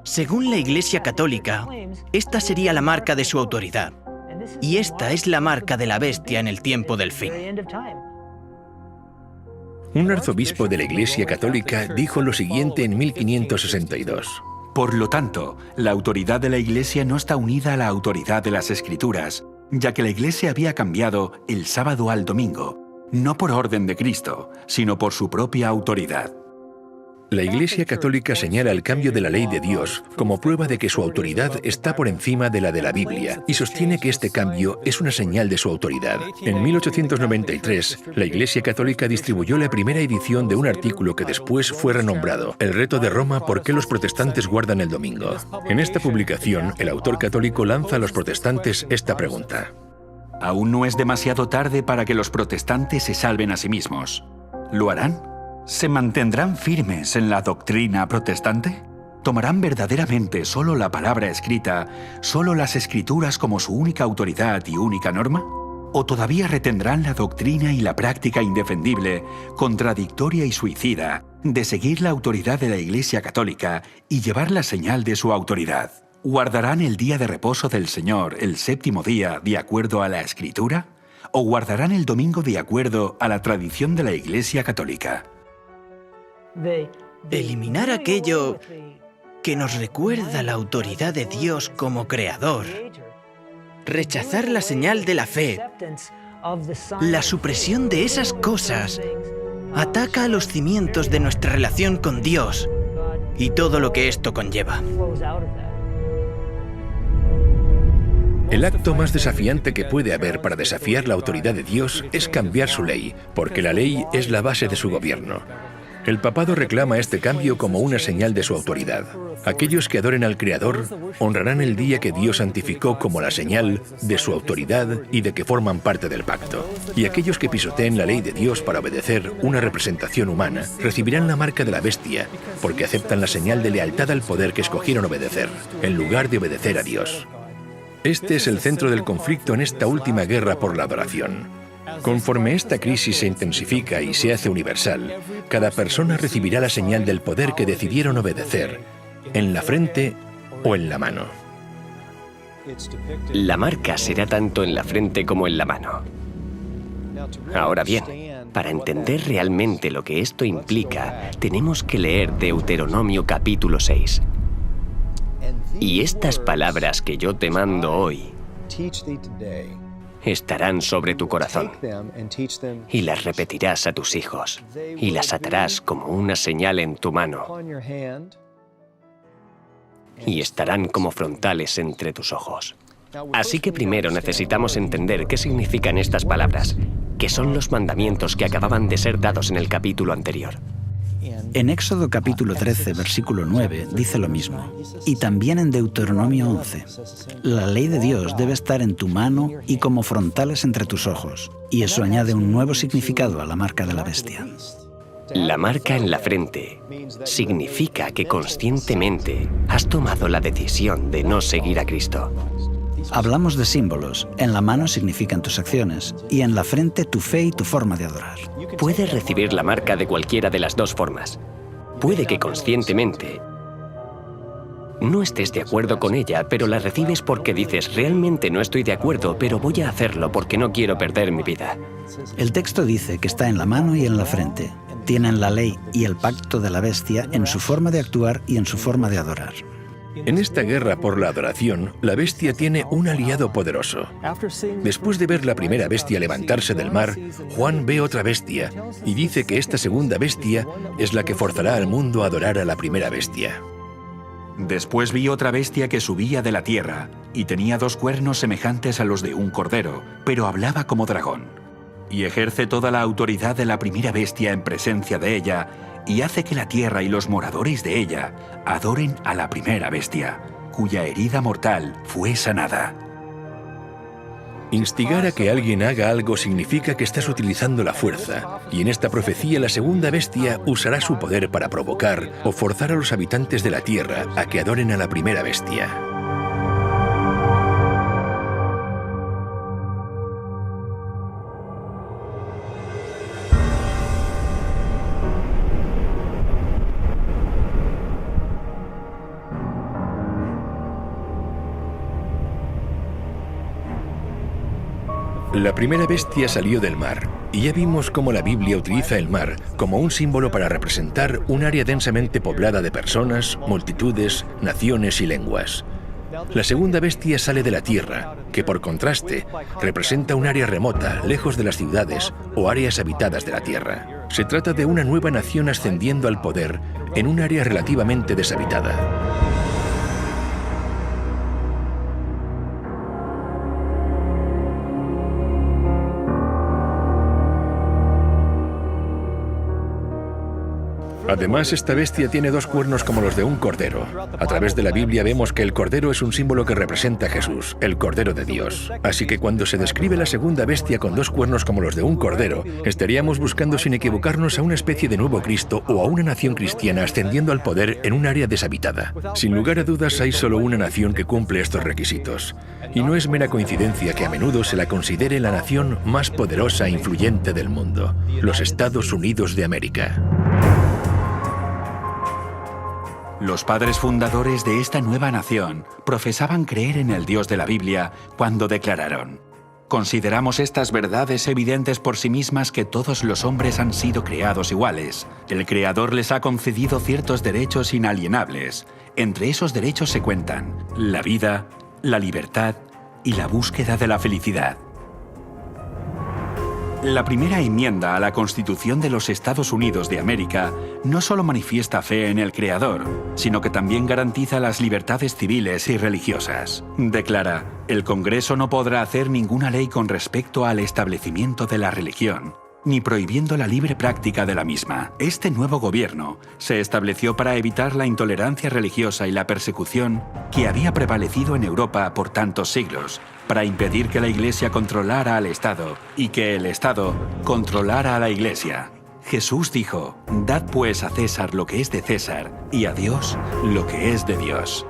Según la Iglesia Católica, esta sería la marca de su autoridad, y esta es la marca de la bestia en el tiempo del fin. Un arzobispo de la Iglesia Católica dijo lo siguiente en 1562. Por lo tanto, la autoridad de la Iglesia no está unida a la autoridad de las Escrituras, ya que la Iglesia había cambiado el sábado al domingo, no por orden de Cristo, sino por su propia autoridad. La Iglesia Católica señala el cambio de la ley de Dios como prueba de que su autoridad está por encima de la Biblia y sostiene que este cambio es una señal de su autoridad. En 1893, la Iglesia Católica distribuyó la primera edición de un artículo que después fue renombrado El reto de Roma: ¿por qué los protestantes guardan el domingo? En esta publicación, el autor católico lanza a los protestantes esta pregunta. Aún no es demasiado tarde para que los protestantes se salven a sí mismos. ¿Lo harán? ¿Se mantendrán firmes en la doctrina protestante? ¿Tomarán verdaderamente solo la palabra escrita, solo las Escrituras como su única autoridad y única norma? ¿O todavía retendrán la doctrina y la práctica indefendible, contradictoria y suicida, de seguir la autoridad de la Iglesia Católica y llevar la señal de su autoridad? ¿Guardarán el día de reposo del Señor, el séptimo día, de acuerdo a la Escritura? ¿O guardarán el domingo de acuerdo a la tradición de la Iglesia Católica? Eliminar aquello que nos recuerda la autoridad de Dios como Creador, rechazar la señal de la fe, la supresión de esas cosas, ataca a los cimientos de nuestra relación con Dios y todo lo que esto conlleva. El acto más desafiante que puede haber para desafiar la autoridad de Dios es cambiar su ley, porque la ley es la base de su gobierno. El papado reclama este cambio como una señal de su autoridad. Aquellos que adoren al Creador honrarán el día que Dios santificó como la señal de su autoridad y de que forman parte del pacto. Y aquellos que pisoteen la ley de Dios para obedecer una representación humana recibirán la marca de la bestia, porque aceptan la señal de lealtad al poder que escogieron obedecer, en lugar de obedecer a Dios. Este es el centro del conflicto en esta última guerra por la adoración. Conforme esta crisis se intensifica y se hace universal, cada persona recibirá la señal del poder que decidieron obedecer, en la frente o en la mano. La marca será tanto en la frente como en la mano. Ahora bien, para entender realmente lo que esto implica, tenemos que leer Deuteronomio capítulo 6. Y estas palabras que yo te mando hoy estarán sobre tu corazón, y las repetirás a tus hijos, y las atarás como una señal en tu mano, y estarán como frontales entre tus ojos. Así que primero necesitamos entender qué significan estas palabras, que son los mandamientos que acababan de ser dados en el capítulo anterior. En Éxodo capítulo 13, versículo 9, dice lo mismo. Y también en Deuteronomio 11. La ley de Dios debe estar en tu mano y como frontales entre tus ojos. Y eso añade un nuevo significado a la marca de la bestia. La marca en la frente significa que conscientemente has tomado la decisión de no seguir a Cristo. Hablamos de símbolos. En la mano significan tus acciones y en la frente tu fe y tu forma de adorar. Puedes recibir la marca de cualquiera de las dos formas. Puede que conscientemente no estés de acuerdo con ella, pero la recibes porque dices, realmente no estoy de acuerdo, pero voy a hacerlo porque no quiero perder mi vida. El texto dice que está en la mano y en la frente. Tienen la ley y el pacto de la bestia en su forma de actuar y en su forma de adorar. En esta guerra por la adoración, la bestia tiene un aliado poderoso. Después de ver la primera bestia levantarse del mar, Juan ve otra bestia y dice que esta segunda bestia es la que forzará al mundo a adorar a la primera bestia. Después vi otra bestia que subía de la tierra y tenía 2 cuernos semejantes a los de un cordero, pero hablaba como dragón. Y ejerce toda la autoridad de la primera bestia en presencia de ella y hace que la tierra y los moradores de ella adoren a la primera bestia, cuya herida mortal fue sanada. Instigar a que alguien haga algo significa que estás utilizando la fuerza, y en esta profecía la segunda bestia usará su poder para provocar o forzar a los habitantes de la tierra a que adoren a la primera bestia. La primera bestia salió del mar, y ya vimos cómo la Biblia utiliza el mar como un símbolo para representar un área densamente poblada de personas, multitudes, naciones y lenguas. La segunda bestia sale de la tierra, que por contraste representa un área remota, lejos de las ciudades o áreas habitadas de la tierra. Se trata de una nueva nación ascendiendo al poder en un área relativamente deshabitada. Además, esta bestia tiene 2 cuernos como los de un cordero. A través de la Biblia vemos que el cordero es un símbolo que representa a Jesús, el Cordero de Dios. Así que cuando se describe la segunda bestia con 2 cuernos como los de un cordero, estaríamos buscando sin equivocarnos a una especie de nuevo Cristo o a una nación cristiana ascendiendo al poder en un área deshabitada. Sin lugar a dudas, hay solo una nación que cumple estos requisitos. Y no es mera coincidencia que a menudo se la considere la nación más poderosa e influyente del mundo, los Estados Unidos de América. Los padres fundadores de esta nueva nación profesaban creer en el Dios de la Biblia cuando declararon: «Consideramos estas verdades evidentes por sí mismas que todos los hombres han sido creados iguales. El Creador les ha concedido ciertos derechos inalienables. Entre esos derechos se cuentan la vida, la libertad y la búsqueda de la felicidad». La primera enmienda a la Constitución de los Estados Unidos de América no solo manifiesta fe en el Creador, sino que también garantiza las libertades civiles y religiosas. Declara: el Congreso no podrá hacer ninguna ley con respecto al establecimiento de la religión, ni prohibiendo la libre práctica de la misma. Este nuevo gobierno se estableció para evitar la intolerancia religiosa y la persecución que había prevalecido en Europa por tantos siglos, para impedir que la Iglesia controlara al Estado y que el Estado controlara a la Iglesia. Jesús dijo: «Dad pues a César lo que es de César y a Dios lo que es de Dios».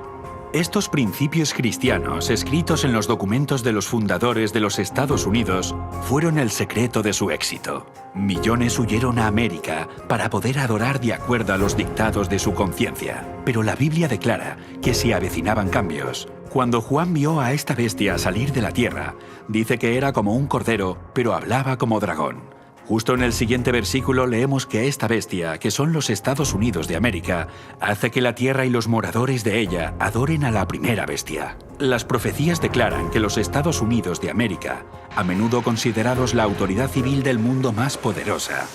Estos principios cristianos, escritos en los documentos de los fundadores de los Estados Unidos, fueron el secreto de su éxito. Millones huyeron a América para poder adorar de acuerdo a los dictados de su conciencia. Pero la Biblia declara que se avecinaban cambios. Cuando Juan vio a esta bestia salir de la tierra, dice que era como un cordero, pero hablaba como dragón. Justo en el siguiente versículo leemos que esta bestia, que son los Estados Unidos de América, hace que la tierra y los moradores de ella adoren a la primera bestia. Las profecías declaran que los Estados Unidos de América, a menudo considerados la autoridad civil del mundo más poderosa,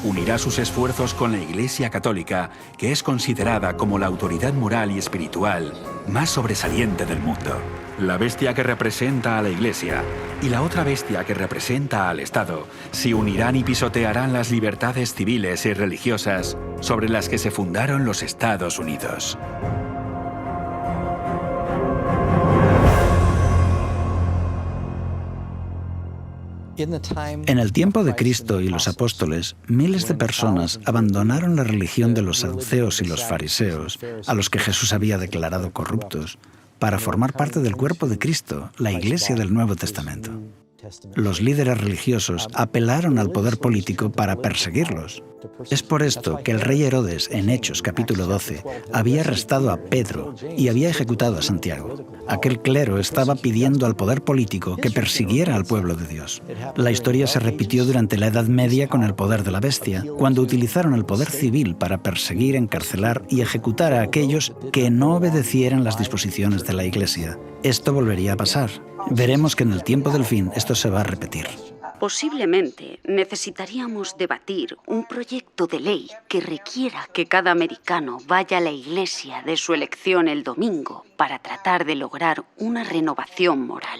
unirá sus esfuerzos con la Iglesia Católica, que es considerada como la autoridad moral y espiritual más sobresaliente del mundo. La bestia que representa a la Iglesia y la otra bestia que representa al Estado se unirán y pisotearán las libertades civiles y religiosas sobre las que se fundaron los Estados Unidos. En el tiempo de Cristo y los apóstoles, miles de personas abandonaron la religión de los saduceos y los fariseos, a los que Jesús había declarado corruptos, para formar parte del cuerpo de Cristo, la Iglesia del Nuevo Testamento. Los líderes religiosos apelaron al poder político para perseguirlos. Es por esto que el rey Herodes, en Hechos capítulo 12, había arrestado a Pedro y había ejecutado a Santiago. Aquel clero estaba pidiendo al poder político que persiguiera al pueblo de Dios. La historia se repitió durante la Edad Media con el poder de la bestia, cuando utilizaron el poder civil para perseguir, encarcelar y ejecutar a aquellos que no obedecieran las disposiciones de la Iglesia. Esto volvería a pasar. Veremos que en el tiempo del fin esto se va a repetir. Posiblemente necesitaríamos debatir un proyecto de ley que requiera que cada americano vaya a la iglesia de su elección el domingo para tratar de lograr una renovación moral.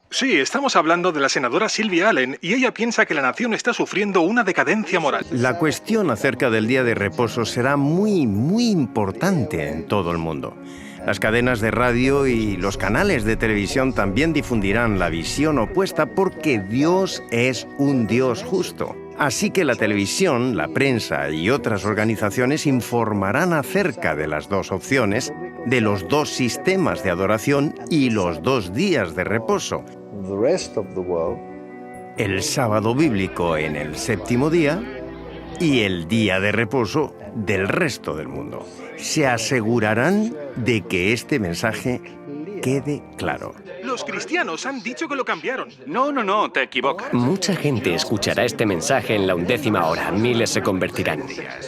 Sí, estamos hablando de la senadora Sylvia Allen y ella piensa que la nación está sufriendo una decadencia moral. La cuestión acerca del día de reposo será muy importante en todo el mundo. Las cadenas de radio y los canales de televisión también difundirán la visión opuesta porque Dios es un Dios justo. Así que la televisión, la prensa y otras organizaciones informarán acerca de las dos opciones, de los dos sistemas de adoración y los dos días de reposo. El sábado bíblico en el séptimo día y el día de reposo del resto del mundo. Se asegurarán de que este mensaje quede claro. Los cristianos han dicho que lo cambiaron. No, te equivocas. Mucha gente escuchará este mensaje en la 11ª hora. Miles se convertirán.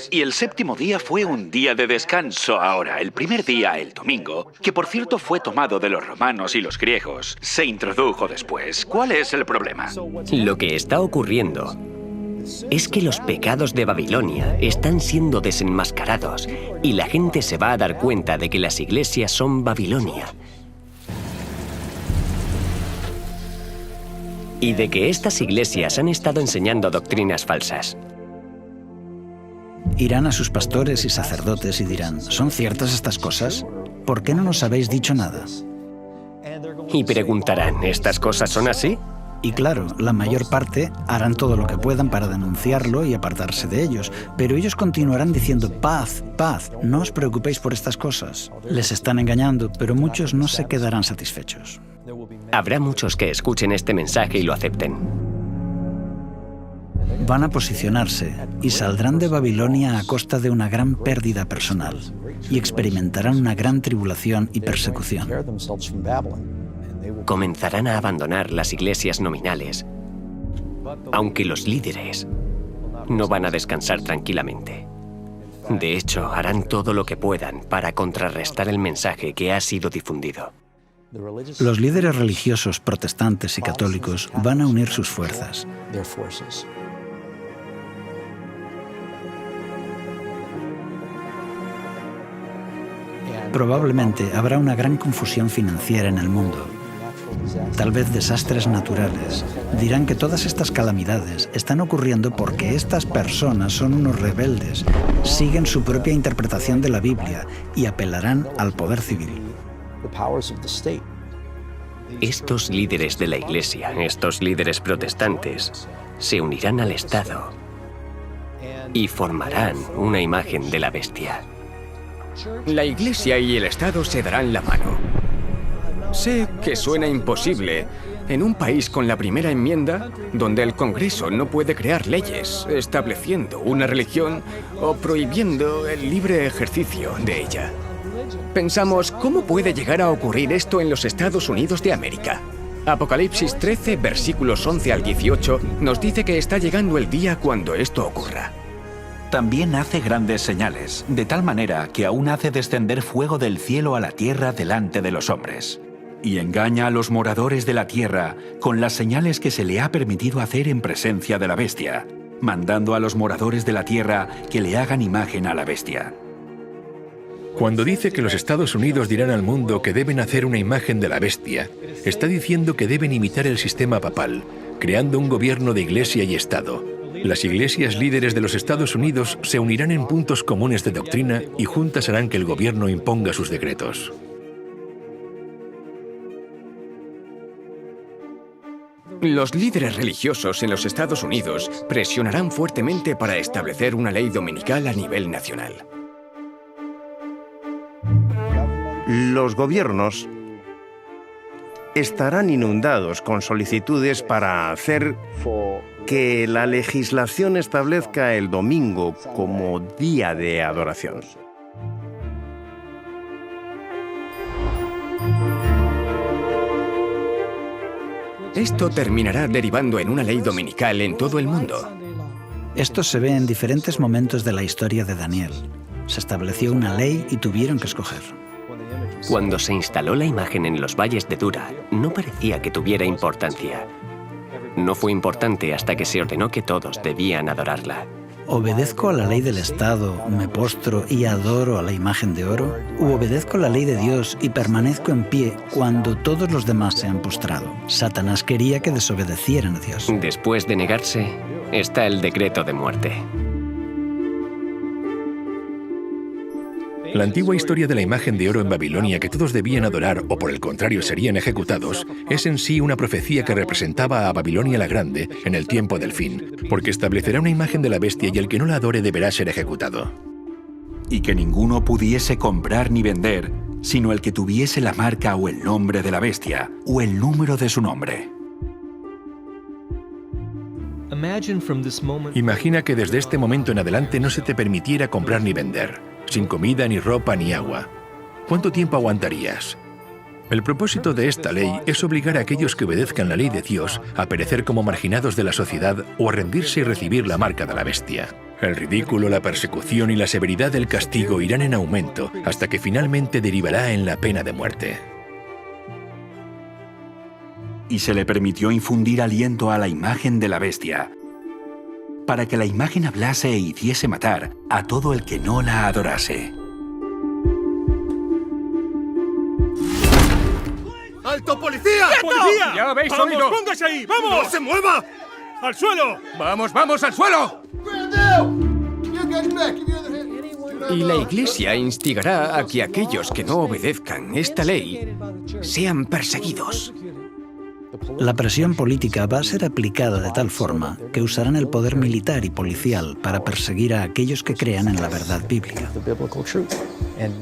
Y el séptimo día fue un día de descanso. Ahora, el primer día, el domingo, que por cierto fue tomado de los romanos y los griegos, se introdujo después. ¿Cuál es el problema? Lo que está ocurriendo es que los pecados de Babilonia están siendo desenmascarados y la gente se va a dar cuenta de que las iglesias son Babilonia. Y de que estas iglesias han estado enseñando doctrinas falsas. Irán a sus pastores y sacerdotes y dirán, ¿son ciertas estas cosas? ¿Por qué no nos habéis dicho nada? Y preguntarán, ¿estas cosas son así? Y claro, la mayor parte harán todo lo que puedan para denunciarlo y apartarse de ellos, pero ellos continuarán diciendo paz, paz, no os preocupéis por estas cosas. Les están engañando, pero muchos no se quedarán satisfechos. Habrá muchos que escuchen este mensaje y lo acepten. Van a posicionarse y saldrán de Babilonia a costa de una gran pérdida personal y experimentarán una gran tribulación y persecución. Comenzarán a abandonar las iglesias nominales, aunque los líderes no van a descansar tranquilamente. De hecho, harán todo lo que puedan para contrarrestar el mensaje que ha sido difundido. Los líderes religiosos protestantes y católicos van a unir sus fuerzas. Probablemente habrá una gran confusión financiera en el mundo. Tal vez desastres naturales. Dirán que todas estas calamidades están ocurriendo porque estas personas son unos rebeldes, siguen su propia interpretación de la Biblia y apelarán al poder civil. Estos líderes de la Iglesia, estos líderes protestantes, se unirán al Estado y formarán una imagen de la bestia. La Iglesia y el Estado se darán la mano. Sé que suena imposible en un país con la primera enmienda, donde el Congreso no puede crear leyes estableciendo una religión o prohibiendo el libre ejercicio de ella. Pensamos, ¿cómo puede llegar a ocurrir esto en los Estados Unidos de América? Apocalipsis 13, versículos 11 al 18, nos dice que está llegando el día cuando esto ocurra. También hace grandes señales, de tal manera que aún hace descender fuego del cielo a la tierra delante de los hombres. Y engaña a los moradores de la tierra con las señales que se le ha permitido hacer en presencia de la bestia, mandando a los moradores de la tierra que le hagan imagen a la bestia. Cuando dice que los Estados Unidos dirán al mundo que deben hacer una imagen de la bestia, está diciendo que deben imitar el sistema papal, creando un gobierno de iglesia y Estado. Las iglesias líderes de los Estados Unidos se unirán en puntos comunes de doctrina y juntas harán que el gobierno imponga sus decretos. Los líderes religiosos en los Estados Unidos presionarán fuertemente para establecer una ley dominical a nivel nacional. Los gobiernos estarán inundados con solicitudes para hacer que la legislación establezca el domingo como día de adoración. Esto terminará derivando en una ley dominical en todo el mundo. Esto se ve en diferentes momentos de la historia de Daniel. Se estableció una ley y tuvieron que escoger. Cuando se instaló la imagen en los valles de Dura, no parecía que tuviera importancia. No fue importante hasta que se ordenó que todos debían adorarla. ¿Obedezco a la ley del Estado, me postro y adoro a la imagen de oro? ¿O obedezco la ley de Dios y permanezco en pie cuando todos los demás se han postrado? Satanás quería que desobedecieran a Dios. Después de negarse, está el decreto de muerte. La antigua historia de la imagen de oro en Babilonia que todos debían adorar o por el contrario serían ejecutados es en sí una profecía que representaba a Babilonia la Grande en el tiempo del fin, porque establecerá una imagen de la bestia y el que no la adore deberá ser ejecutado. Y que ninguno pudiese comprar ni vender, sino el que tuviese la marca o el nombre de la bestia, o el número de su nombre. Imagina que desde este momento en adelante no se te permitiera comprar ni vender, sin comida, ni ropa, ni agua. ¿Cuánto tiempo aguantarías? El propósito de esta ley es obligar a aquellos que obedezcan la ley de Dios a perecer como marginados de la sociedad o a rendirse y recibir la marca de la bestia. El ridículo, la persecución y la severidad del castigo irán en aumento hasta que finalmente derivará en la pena de muerte. Y se le permitió infundir aliento a la imagen de la bestia, para que la imagen hablase e hiciese matar a todo el que no la adorase. ¡Alto, policía! ¡Policía! ¡Ya habéis ¡Vamos, oído! póngase ahí! ¡Vamos! ¡No se mueva! ¡Al suelo! ¡Vamos, vamos, al suelo! Y la Iglesia instigará a que aquellos que no obedezcan esta ley sean perseguidos. La presión política va a ser aplicada de tal forma que usarán el poder militar y policial para perseguir a aquellos que crean en la verdad bíblica.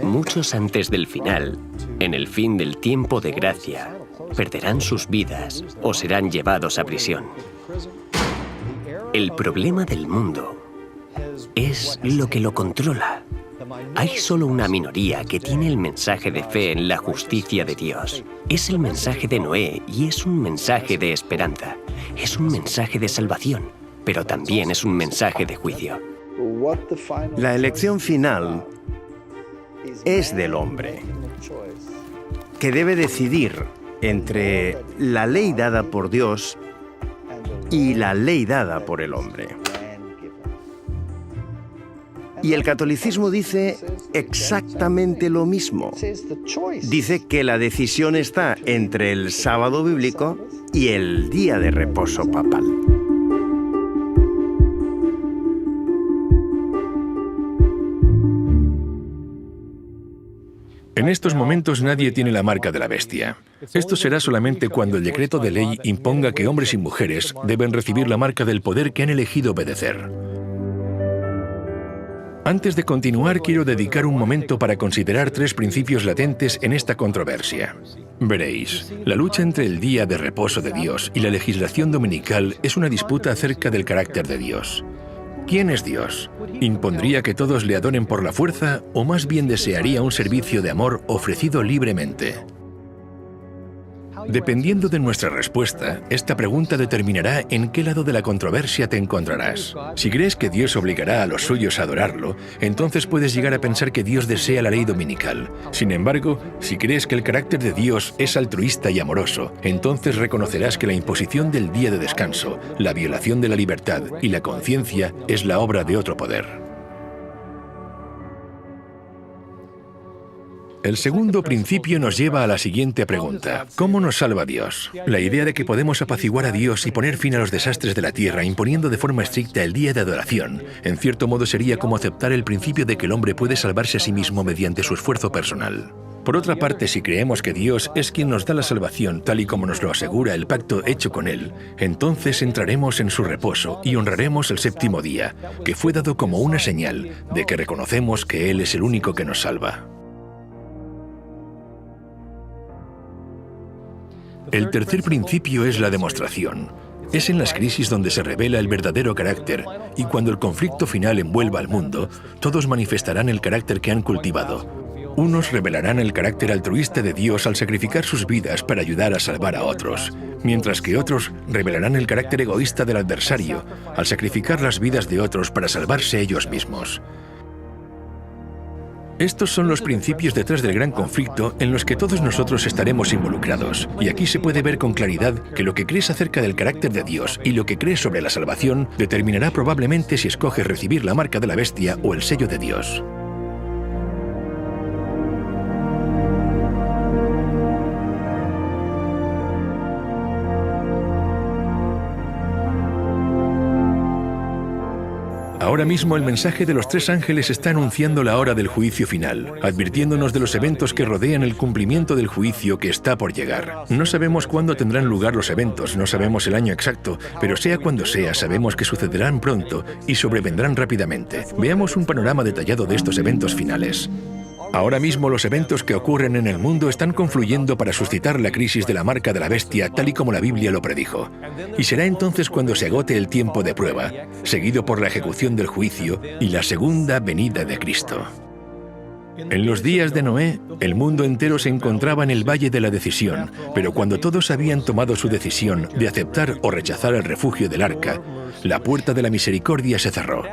Muchos antes del final, en el fin del tiempo de gracia, perderán sus vidas o serán llevados a prisión. El problema del mundo es lo que lo controla. Hay solo una minoría que tiene el mensaje de fe en la justicia de Dios. Es el mensaje de Noé y es un mensaje de esperanza. Es un mensaje de salvación, pero también es un mensaje de juicio. La elección final es del hombre, que debe decidir entre la ley dada por Dios y la ley dada por el hombre. Y el catolicismo dice exactamente lo mismo. Dice que la decisión está entre el sábado bíblico y el día de reposo papal. En estos momentos nadie tiene la marca de la bestia. Esto será solamente cuando el decreto de ley imponga que hombres y mujeres deben recibir la marca del poder que han elegido obedecer. Antes de continuar, quiero dedicar un momento para considerar 3 principios latentes en esta controversia. Veréis, la lucha entre el día de reposo de Dios y la legislación dominical es una disputa acerca del carácter de Dios. ¿Quién es Dios? ¿Impondría que todos le adoren por la fuerza o más bien desearía un servicio de amor ofrecido libremente? Dependiendo de nuestra respuesta, esta pregunta determinará en qué lado de la controversia te encontrarás. Si crees que Dios obligará a los suyos a adorarlo, entonces puedes llegar a pensar que Dios desea la ley dominical. Sin embargo, si crees que el carácter de Dios es altruista y amoroso, entonces reconocerás que la imposición del día de descanso, la violación de la libertad y la conciencia es la obra de otro poder. El segundo principio nos lleva a la siguiente pregunta. ¿Cómo nos salva Dios? La idea de que podemos apaciguar a Dios y poner fin a los desastres de la tierra imponiendo de forma estricta el día de adoración, en cierto modo sería como aceptar el principio de que el hombre puede salvarse a sí mismo mediante su esfuerzo personal. Por otra parte, si creemos que Dios es quien nos da la salvación, tal y como nos lo asegura el pacto hecho con Él, entonces entraremos en su reposo y honraremos el séptimo día, que fue dado como una señal de que reconocemos que Él es el único que nos salva. El tercer principio es la demostración. Es en las crisis donde se revela el verdadero carácter, y cuando el conflicto final envuelva al mundo, todos manifestarán el carácter que han cultivado. Unos revelarán el carácter altruista de Dios al sacrificar sus vidas para ayudar a salvar a otros, mientras que otros revelarán el carácter egoísta del adversario al sacrificar las vidas de otros para salvarse ellos mismos. Estos son los principios detrás del gran conflicto en los que todos nosotros estaremos involucrados. Y aquí se puede ver con claridad que lo que crees acerca del carácter de Dios y lo que crees sobre la salvación determinará probablemente si escoges recibir la marca de la bestia o el sello de Dios. Ahora mismo el mensaje de los tres ángeles está anunciando la hora del juicio final, advirtiéndonos de los eventos que rodean el cumplimiento del juicio que está por llegar. No sabemos cuándo tendrán lugar los eventos, no sabemos el año exacto, pero sea cuando sea, sabemos que sucederán pronto y sobrevendrán rápidamente. Veamos un panorama detallado de estos eventos finales. Ahora mismo los eventos que ocurren en el mundo están confluyendo para suscitar la crisis de la marca de la bestia, tal y como la Biblia lo predijo. Y será entonces cuando se agote el tiempo de prueba, seguido por la ejecución del juicio y la segunda venida de Cristo. En los días de Noé, el mundo entero se encontraba en el valle de la decisión, pero cuando todos habían tomado su decisión de aceptar o rechazar el refugio del arca, la puerta de la misericordia se cerró.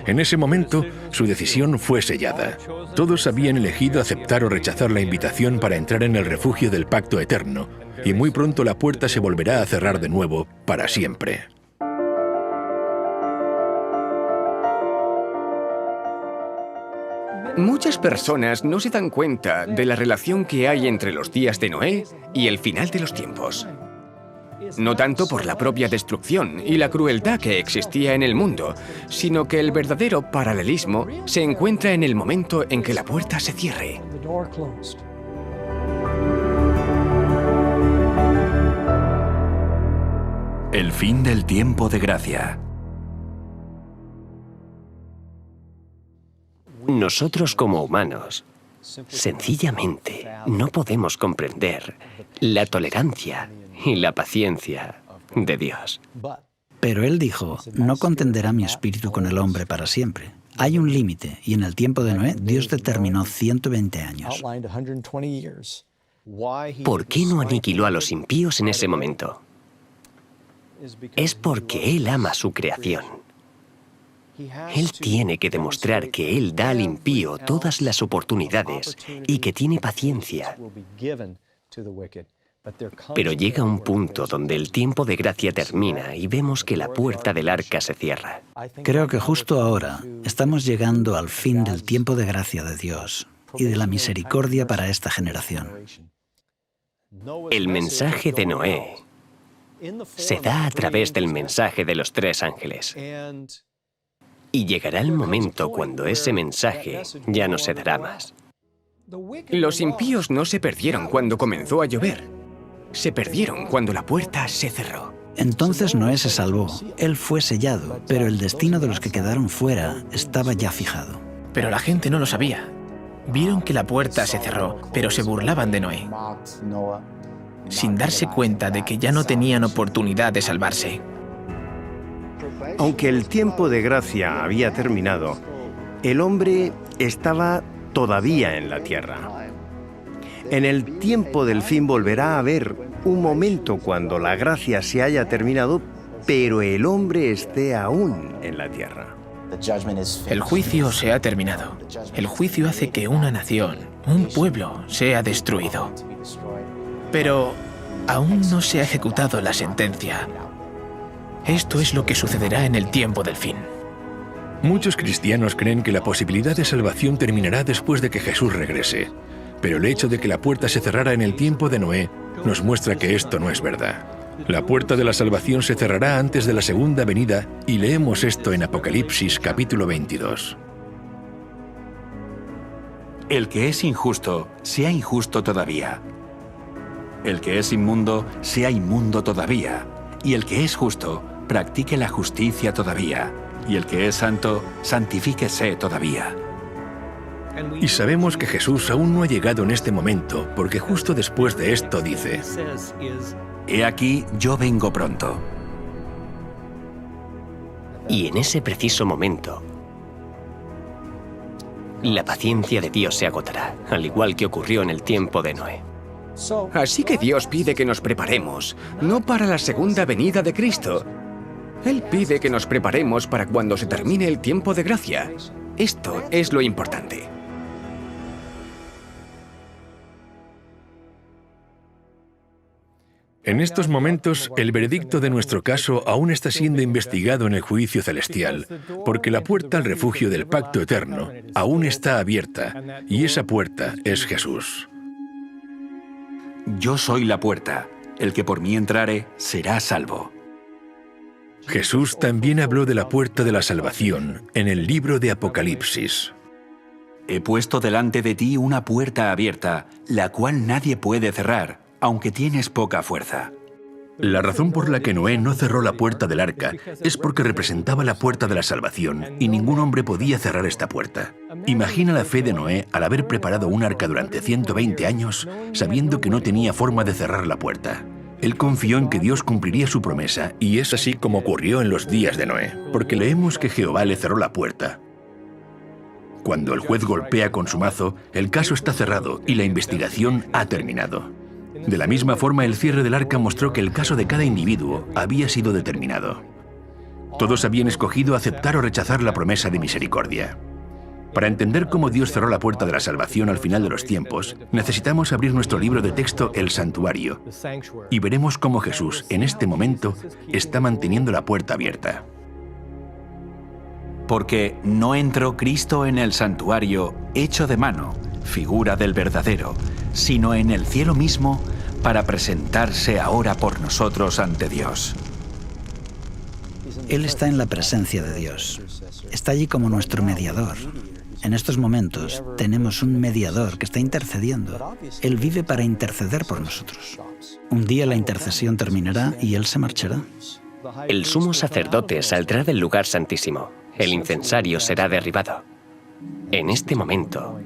En ese momento, su decisión fue sellada. Todos habían elegido aceptar o rechazar la invitación para entrar en el refugio del pacto eterno, y muy pronto la puerta se volverá a cerrar de nuevo para siempre. Muchas personas no se dan cuenta de la relación que hay entre los días de Noé y el final de los tiempos. No tanto por la propia destrucción y la crueldad que existía en el mundo, sino que el verdadero paralelismo se encuentra en el momento en que la puerta se cierre. El fin del tiempo de gracia. Nosotros como humanos, sencillamente, no podemos comprender la tolerancia y la paciencia de Dios. Pero Él dijo, no contenderá mi espíritu con el hombre para siempre. Hay un límite, y en el tiempo de Noé, Dios determinó 120 años. ¿Por qué no aniquiló a los impíos en ese momento? Es porque Él ama su creación. Él tiene que demostrar que Él da al impío todas las oportunidades y que tiene paciencia. Pero llega un punto donde el tiempo de gracia termina y vemos que la puerta del arca se cierra. Creo que justo ahora estamos llegando al fin del tiempo de gracia de Dios y de la misericordia para esta generación. El mensaje de Noé se da a través del mensaje de los tres ángeles. Y llegará el momento cuando ese mensaje ya no se dará más. Los impíos no se perdieron cuando comenzó a llover. Se perdieron cuando la puerta se cerró. Entonces Noé se salvó. Él fue sellado, pero el destino de los que quedaron fuera estaba ya fijado. Pero la gente no lo sabía. Vieron que la puerta se cerró, pero se burlaban de Noé, sin darse cuenta de que ya no tenían oportunidad de salvarse. Aunque el tiempo de gracia había terminado, el hombre estaba todavía en la tierra. En el tiempo del fin volverá a haber un momento cuando la gracia se haya terminado, pero el hombre esté aún en la tierra. El juicio se ha terminado. El juicio hace que una nación, un pueblo, sea destruido. Pero aún no se ha ejecutado la sentencia. Esto es lo que sucederá en el tiempo del fin. Muchos cristianos creen que la posibilidad de salvación terminará después de que Jesús regrese. Pero el hecho de que la puerta se cerrara en el tiempo de Noé nos muestra que esto no es verdad. La puerta de la salvación se cerrará antes de la segunda venida y leemos esto en Apocalipsis capítulo 22. El que es injusto, sea injusto todavía. El que es inmundo, sea inmundo todavía. Y el que es justo, practique la justicia todavía. Y el que es santo, santifíquese todavía. Y sabemos que Jesús aún no ha llegado en este momento, porque justo después de esto dice: He aquí, yo vengo pronto. Y en ese preciso momento, la paciencia de Dios se agotará, al igual que ocurrió en el tiempo de Noé. Así que Dios pide que nos preparemos, no para la segunda venida de Cristo. Él pide que nos preparemos para cuando se termine el tiempo de gracia. Esto es lo importante. En estos momentos, el veredicto de nuestro caso aún está siendo investigado en el juicio celestial, porque la puerta al refugio del pacto eterno aún está abierta, y esa puerta es Jesús. Yo soy la puerta. El que por mí entrare será salvo. Jesús también habló de la puerta de la salvación en el libro de Apocalipsis. He puesto delante de ti una puerta abierta, la cual nadie puede cerrar, aunque tienes poca fuerza. La razón por la que Noé no cerró la puerta del arca es porque representaba la puerta de la salvación y ningún hombre podía cerrar esta puerta. Imagina la fe de Noé al haber preparado un arca durante 120 años sabiendo que no tenía forma de cerrar la puerta. Él confió en que Dios cumpliría su promesa, y es así como ocurrió en los días de Noé, porque leemos que Jehová le cerró la puerta. Cuando el juez golpea con su mazo, el caso está cerrado y la investigación ha terminado. De la misma forma, el cierre del arca mostró que el caso de cada individuo había sido determinado. Todos habían escogido aceptar o rechazar la promesa de misericordia. Para entender cómo Dios cerró la puerta de la salvación al final de los tiempos, necesitamos abrir nuestro libro de texto, El Santuario, y veremos cómo Jesús, en este momento, está manteniendo la puerta abierta. Porque no entró Cristo en el santuario hecho de mano, figura del verdadero, sino en el cielo mismo, para presentarse ahora por nosotros ante Dios. Él está en la presencia de Dios. Está allí como nuestro mediador. En estos momentos tenemos un mediador que está intercediendo. Él vive para interceder por nosotros. Un día la intercesión terminará y Él se marchará. El sumo sacerdote saldrá del lugar santísimo. El incensario será derribado. En este momento,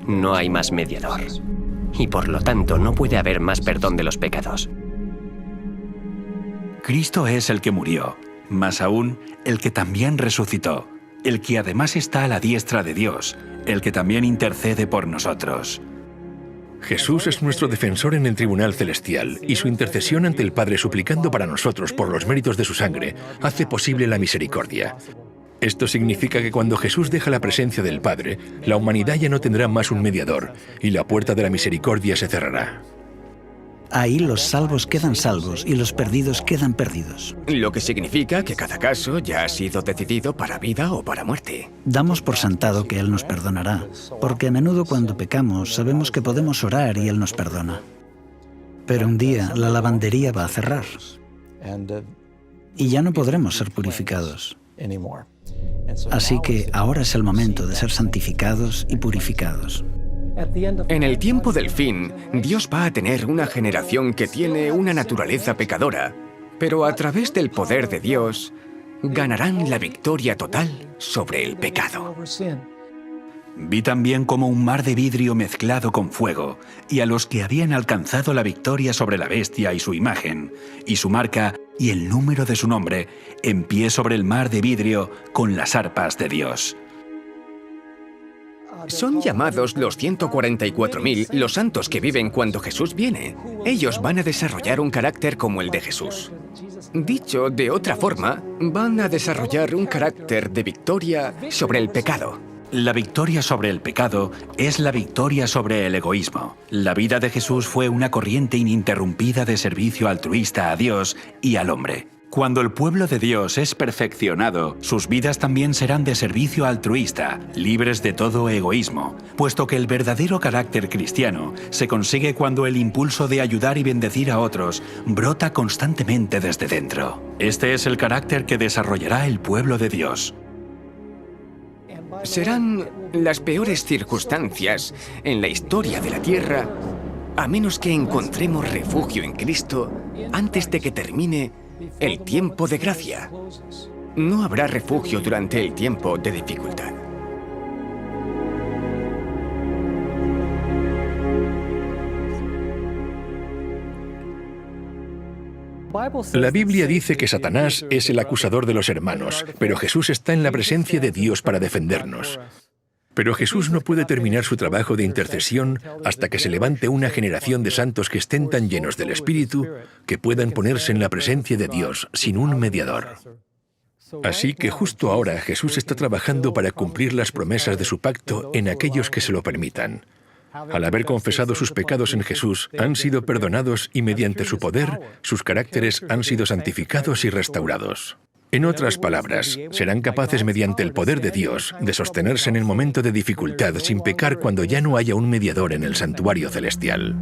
no hay más mediador. Y por lo tanto, no puede haber más perdón de los pecados. Cristo es el que murió, más aún, el que también resucitó, el que además está a la diestra de Dios, el que también intercede por nosotros. Jesús es nuestro defensor en el tribunal celestial, y su intercesión ante el Padre suplicando para nosotros por los méritos de su sangre hace posible la misericordia. Esto significa que cuando Jesús deja la presencia del Padre, la humanidad ya no tendrá más un mediador, y la puerta de la misericordia se cerrará. Ahí los salvos quedan salvos y los perdidos quedan perdidos. Lo que significa que cada caso ya ha sido decidido para vida o para muerte. Damos por sentado que Él nos perdonará, porque a menudo cuando pecamos sabemos que podemos orar y Él nos perdona. Pero un día la lavandería va a cerrar y ya no podremos ser purificados. Así que ahora es el momento de ser santificados y purificados. En el tiempo del fin, Dios va a tener una generación que tiene una naturaleza pecadora, pero a través del poder de Dios, ganarán la victoria total sobre el pecado. Vi también como un mar de vidrio mezclado con fuego, y a los que habían alcanzado la victoria sobre la bestia y su imagen, y su marca y el número de su nombre, en pie sobre el mar de vidrio con las arpas de Dios. Son llamados los 144.000 los santos que viven cuando Jesús viene. Ellos van a desarrollar un carácter como el de Jesús. Dicho de otra forma, van a desarrollar un carácter de victoria sobre el pecado. La victoria sobre el pecado es la victoria sobre el egoísmo. La vida de Jesús fue una corriente ininterrumpida de servicio altruista a Dios y al hombre. Cuando el pueblo de Dios es perfeccionado, sus vidas también serán de servicio altruista, libres de todo egoísmo, puesto que el verdadero carácter cristiano se consigue cuando el impulso de ayudar y bendecir a otros brota constantemente desde dentro. Este es el carácter que desarrollará el pueblo de Dios. Serán las peores circunstancias en la historia de la tierra, a menos que encontremos refugio en Cristo antes de que termine el tiempo de gracia. No habrá refugio durante el tiempo de dificultad. La Biblia dice que Satanás es el acusador de los hermanos, pero Jesús está en la presencia de Dios para defendernos. Pero Jesús no puede terminar su trabajo de intercesión hasta que se levante una generación de santos que estén tan llenos del Espíritu que puedan ponerse en la presencia de Dios sin un mediador. Así que justo ahora Jesús está trabajando para cumplir las promesas de su pacto en aquellos que se lo permitan. Al haber confesado sus pecados en Jesús, han sido perdonados y mediante su poder, sus caracteres han sido santificados y restaurados. En otras palabras, serán capaces mediante el poder de Dios de sostenerse en el momento de dificultad sin pecar cuando ya no haya un mediador en el santuario celestial.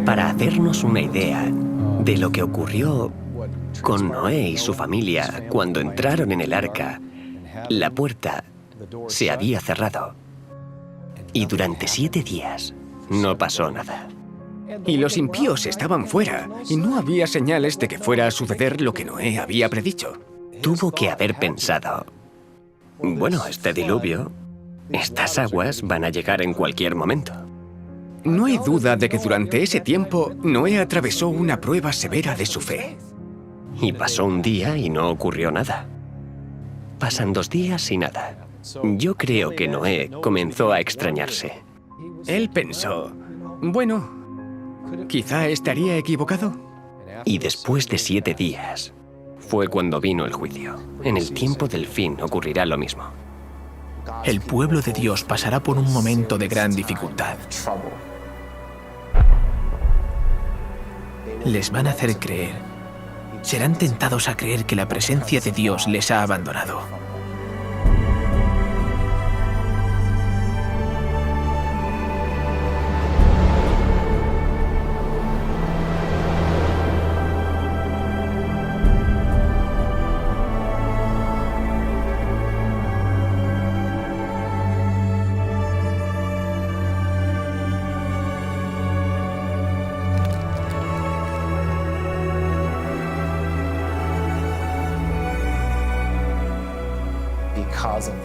Para hacernos una idea de lo que ocurrió con Noé y su familia cuando entraron en el arca, la puerta se había cerrado y durante 7 días no pasó nada. Y los impíos estaban fuera, y no había señales de que fuera a suceder lo que Noé había predicho. Tuvo que haber pensado, bueno, este diluvio, estas aguas van a llegar en cualquier momento. No hay duda de que durante ese tiempo Noé atravesó una prueba severa de su fe. Y pasó un día y no ocurrió nada. Pasan 2 días y nada. Yo creo que Noé comenzó a extrañarse. Él pensó, bueno, quizá estaría equivocado. Y después de 7 días, fue cuando vino el juicio. En el tiempo del fin ocurrirá lo mismo. El pueblo de Dios pasará por un momento de gran dificultad. Les van a hacer creer. Serán tentados a creer que la presencia de Dios les ha abandonado.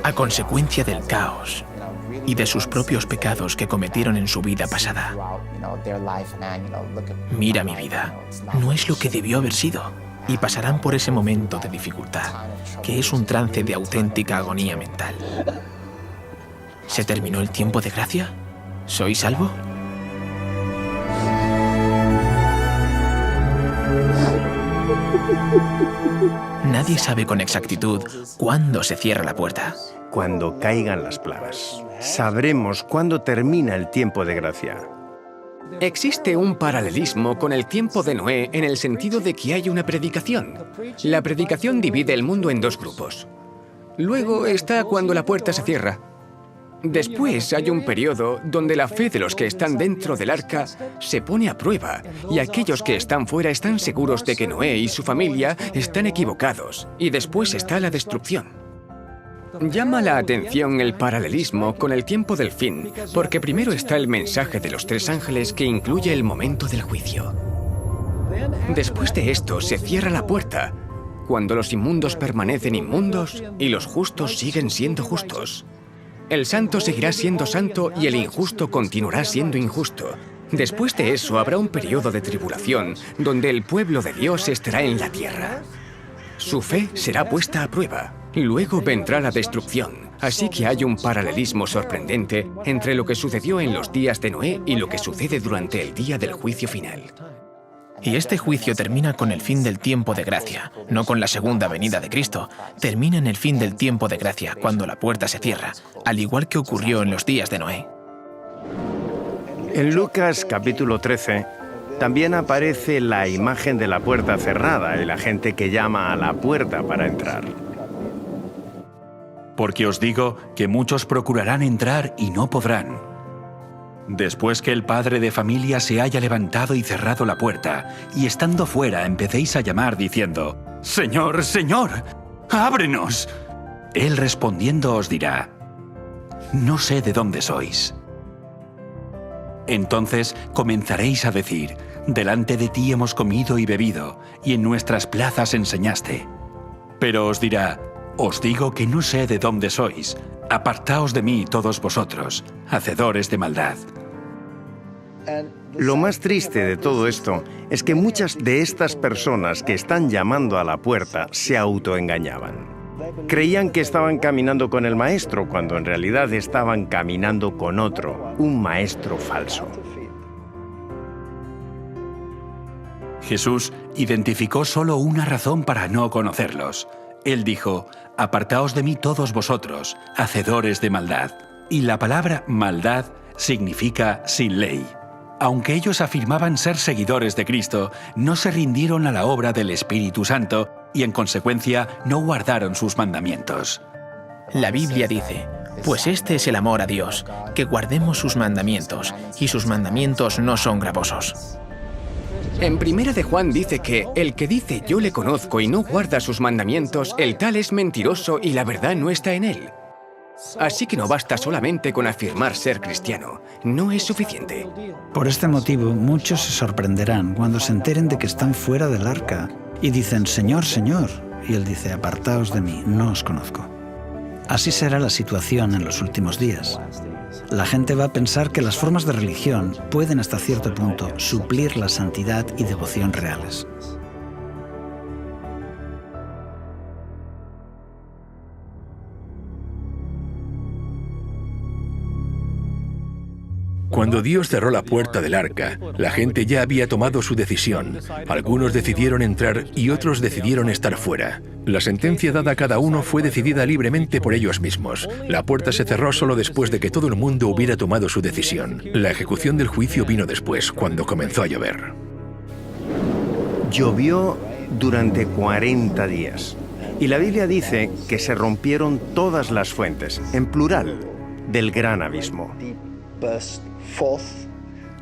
A consecuencia del caos y de sus propios pecados que cometieron en su vida pasada. Mira mi vida, no es lo que debió haber sido, y pasarán por ese momento de dificultad, que es un trance de auténtica agonía mental. ¿Se terminó el tiempo de gracia? ¿Soy salvo? Nadie sabe con exactitud cuándo se cierra la puerta. Cuando caigan las plagas, sabremos cuándo termina el tiempo de gracia. Existe un paralelismo con el tiempo de Noé en el sentido de que hay una predicación. La predicación divide el mundo en 2 grupos. Luego está cuando la puerta se cierra. Después hay un periodo donde la fe de los que están dentro del arca se pone a prueba y aquellos que están fuera están seguros de que Noé y su familia están equivocados, y después está la destrucción. Llama la atención el paralelismo con el tiempo del fin, porque primero está el mensaje de los 3 ángeles que incluye el momento del juicio. Después de esto se cierra la puerta, cuando los inmundos permanecen inmundos y los justos siguen siendo justos. El santo seguirá siendo santo y el injusto continuará siendo injusto. Después de eso habrá un periodo de tribulación donde el pueblo de Dios estará en la tierra. Su fe será puesta a prueba. Luego vendrá la destrucción. Así que hay un paralelismo sorprendente entre lo que sucedió en los días de Noé y lo que sucede durante el día del juicio final. Y este juicio termina con el fin del tiempo de gracia, no con la segunda venida de Cristo. Termina en el fin del tiempo de gracia, cuando la puerta se cierra, al igual que ocurrió en los días de Noé. En Lucas capítulo 13, también aparece la imagen de la puerta cerrada y la gente que llama a la puerta para entrar. Porque os digo que muchos procurarán entrar y no podrán. Después que el padre de familia se haya levantado y cerrado la puerta, y estando fuera empecéis a llamar diciendo, «Señor, Señor, ábrenos». Él respondiendo os dirá, «No sé de dónde sois». Entonces comenzaréis a decir, «Delante de ti hemos comido y bebido, y en nuestras plazas enseñaste». Pero os dirá, «Os digo que no sé de dónde sois, Apartaos de mí, todos vosotros, hacedores de maldad. Lo más triste de todo esto es que muchas de estas personas que están llamando a la puerta se autoengañaban. Creían que estaban caminando con el maestro, cuando en realidad estaban caminando con otro, un maestro falso. Jesús identificó solo una razón para no conocerlos. Él dijo: «Apartaos de mí todos vosotros, hacedores de maldad». Y la palabra maldad significa sin ley. Aunque ellos afirmaban ser seguidores de Cristo, no se rindieron a la obra del Espíritu Santo y en consecuencia no guardaron sus mandamientos. La Biblia dice: «Pues este es el amor a Dios, que guardemos sus mandamientos, y sus mandamientos no son gravosos». En Primera de Juan dice que el que dice yo le conozco y no guarda sus mandamientos, el tal es mentiroso y la verdad no está en él. Así que no basta solamente con afirmar ser cristiano, no es suficiente. Por este motivo, muchos se sorprenderán cuando se enteren de que están fuera del arca y dicen, Señor, Señor, y Él dice, apartaos de mí, no os conozco. Así será la situación en los últimos días. La gente va a pensar que las formas de religión pueden hasta cierto punto suplir la santidad y devoción reales. Cuando Dios cerró la puerta del arca, la gente ya había tomado su decisión. Algunos decidieron entrar y otros decidieron estar fuera. La sentencia dada a cada uno fue decidida libremente por ellos mismos. La puerta se cerró solo después de que todo el mundo hubiera tomado su decisión. La ejecución del juicio vino después, cuando comenzó a llover. Llovió durante 40 días. Y la Biblia dice que se rompieron todas las fuentes, en plural, del gran abismo.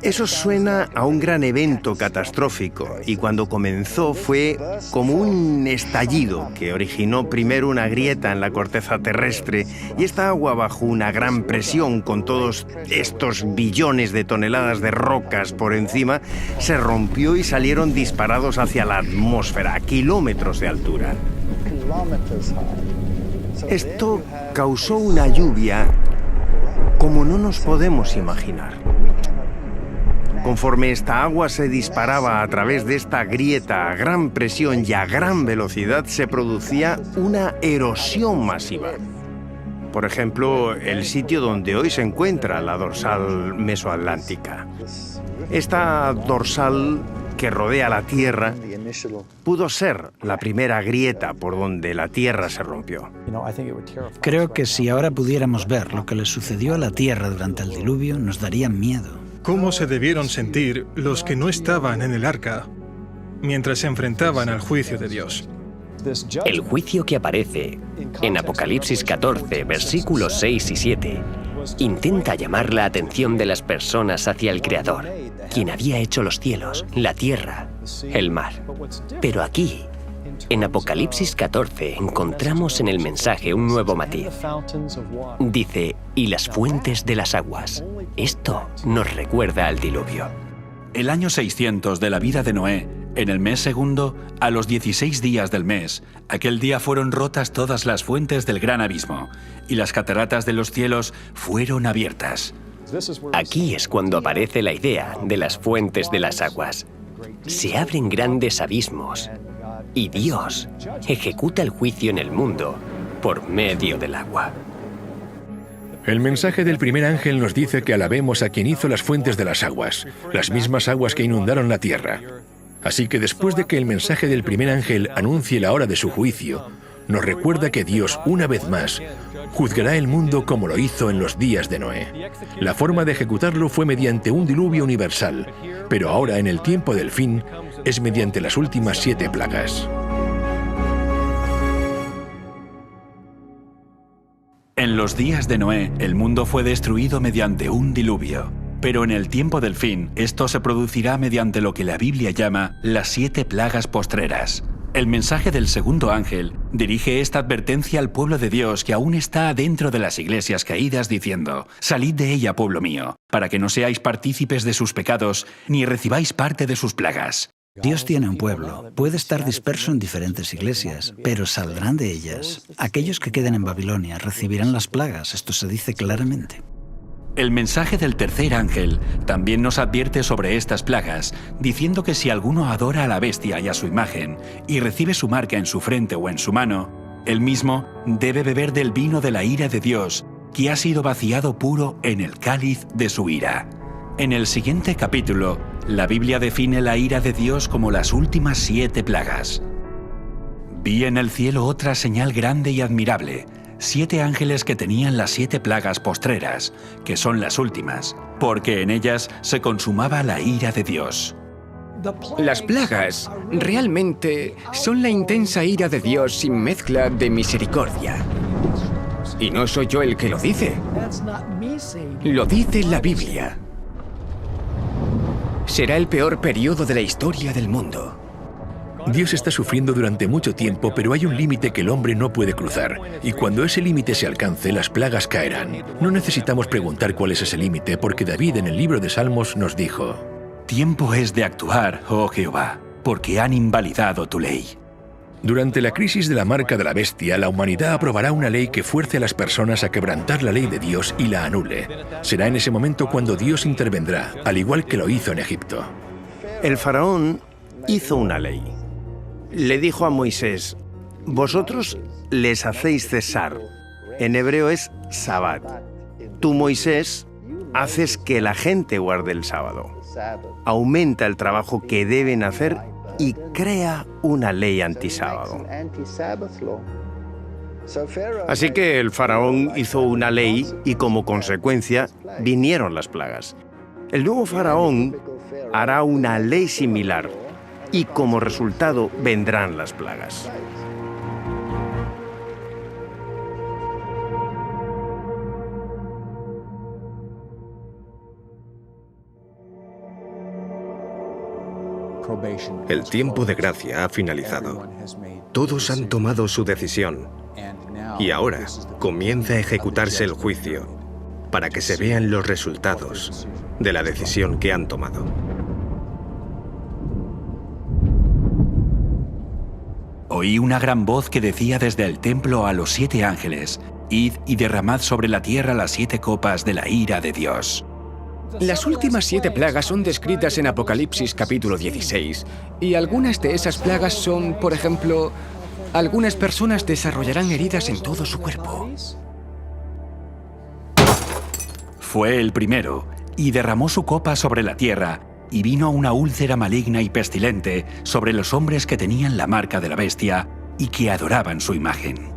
Eso suena a un gran evento catastrófico, y cuando comenzó fue como un estallido que originó primero una grieta en la corteza terrestre, y esta agua bajo una gran presión con todos estos billones de toneladas de rocas por encima, se rompió y salieron disparados hacia la atmósfera a kilómetros de altura. Esto causó una lluvia como no nos podemos imaginar. Conforme esta agua se disparaba a través de esta grieta a gran presión y a gran velocidad, se producía una erosión masiva. Por ejemplo, el sitio donde hoy se encuentra la dorsal mesoatlántica. Esta dorsal que rodea la Tierra pudo ser la primera grieta por donde la Tierra se rompió. Creo que si ahora pudiéramos ver lo que le sucedió a la Tierra durante el diluvio, nos daría miedo. ¿Cómo se debieron sentir los que no estaban en el arca mientras se enfrentaban al juicio de Dios? El juicio que aparece en Apocalipsis 14, versículos 6 y 7, intenta llamar la atención de las personas hacia el Creador, quien había hecho los cielos, la tierra, el mar. Pero aquí, en Apocalipsis 14, encontramos en el mensaje un nuevo matiz. Dice, y las fuentes de las aguas. Esto nos recuerda al diluvio. El año 600 de la vida de Noé, en el mes segundo, a los 16 días del mes, aquel día fueron rotas todas las fuentes del gran abismo, y las cataratas de los cielos fueron abiertas. Aquí es cuando aparece la idea de las fuentes de las aguas. Se abren grandes abismos, y Dios ejecuta el juicio en el mundo por medio del agua. El mensaje del primer ángel nos dice que alabemos a quien hizo las fuentes de las aguas, las mismas aguas que inundaron la tierra. Así que después de que el mensaje del primer ángel anuncie la hora de su juicio, nos recuerda que Dios, una vez más, juzgará el mundo como lo hizo en los días de Noé. La forma de ejecutarlo fue mediante un diluvio universal, pero ahora, en el tiempo del fin, es mediante las últimas 7 plagas. En los días de Noé, el mundo fue destruido mediante un diluvio. Pero en el tiempo del fin, esto se producirá mediante lo que la Biblia llama las 7 plagas postreras. El mensaje del segundo ángel dirige esta advertencia al pueblo de Dios que aún está dentro de las iglesias caídas diciendo: «Salid de ella, pueblo mío, para que no seáis partícipes de sus pecados, ni recibáis parte de sus plagas». Dios tiene un pueblo, puede estar disperso en diferentes iglesias, pero saldrán de ellas. Aquellos que queden en Babilonia recibirán las plagas, esto se dice claramente. El mensaje del tercer ángel también nos advierte sobre estas plagas, diciendo que si alguno adora a la bestia y a su imagen, y recibe su marca en su frente o en su mano, él mismo debe beber del vino de la ira de Dios, que ha sido vaciado puro en el cáliz de su ira. En el siguiente capítulo, la Biblia define la ira de Dios como las últimas 7 plagas. Vi en el cielo otra señal grande y admirable, 7 ángeles que tenían las 7 plagas postreras, que son las últimas, porque en ellas se consumaba la ira de Dios. Las plagas realmente son la intensa ira de Dios sin mezcla de misericordia. Y no soy yo el que lo dice. Lo dice la Biblia. Será el peor periodo de la historia del mundo. Dios está sufriendo durante mucho tiempo, pero hay un límite que el hombre no puede cruzar. Y cuando ese límite se alcance, las plagas caerán. No necesitamos preguntar cuál es ese límite, porque David en el libro de Salmos nos dijo: Tiempo es de actuar, oh Jehová, porque han invalidado tu ley. Durante la crisis de la marca de la bestia, la humanidad aprobará una ley que fuerce a las personas a quebrantar la ley de Dios y la anule. Será en ese momento cuando Dios intervendrá, al igual que lo hizo en Egipto. El faraón hizo una ley. Le dijo a Moisés: vosotros les hacéis cesar. En hebreo es Sabbat. Tú, Moisés, haces que la gente guarde el sábado. Aumenta el trabajo que deben hacer y crea una ley antisábado. Así que el faraón hizo una ley y como consecuencia vinieron las plagas. El nuevo faraón hará una ley similar y como resultado vendrán las plagas. El tiempo de gracia ha finalizado. Todos han tomado su decisión. Y ahora comienza a ejecutarse el juicio para que se vean los resultados de la decisión que han tomado. Oí una gran voz que decía desde el templo a los 7 ángeles: Id y derramad sobre la tierra las 7 copas de la ira de Dios. Las últimas 7 plagas son descritas en Apocalipsis capítulo 16, y algunas de esas plagas son, por ejemplo, algunas personas desarrollarán heridas en todo su cuerpo. Fue el primero, y derramó su copa sobre la tierra, y vino una úlcera maligna y pestilente sobre los hombres que tenían la marca de la bestia y que adoraban su imagen.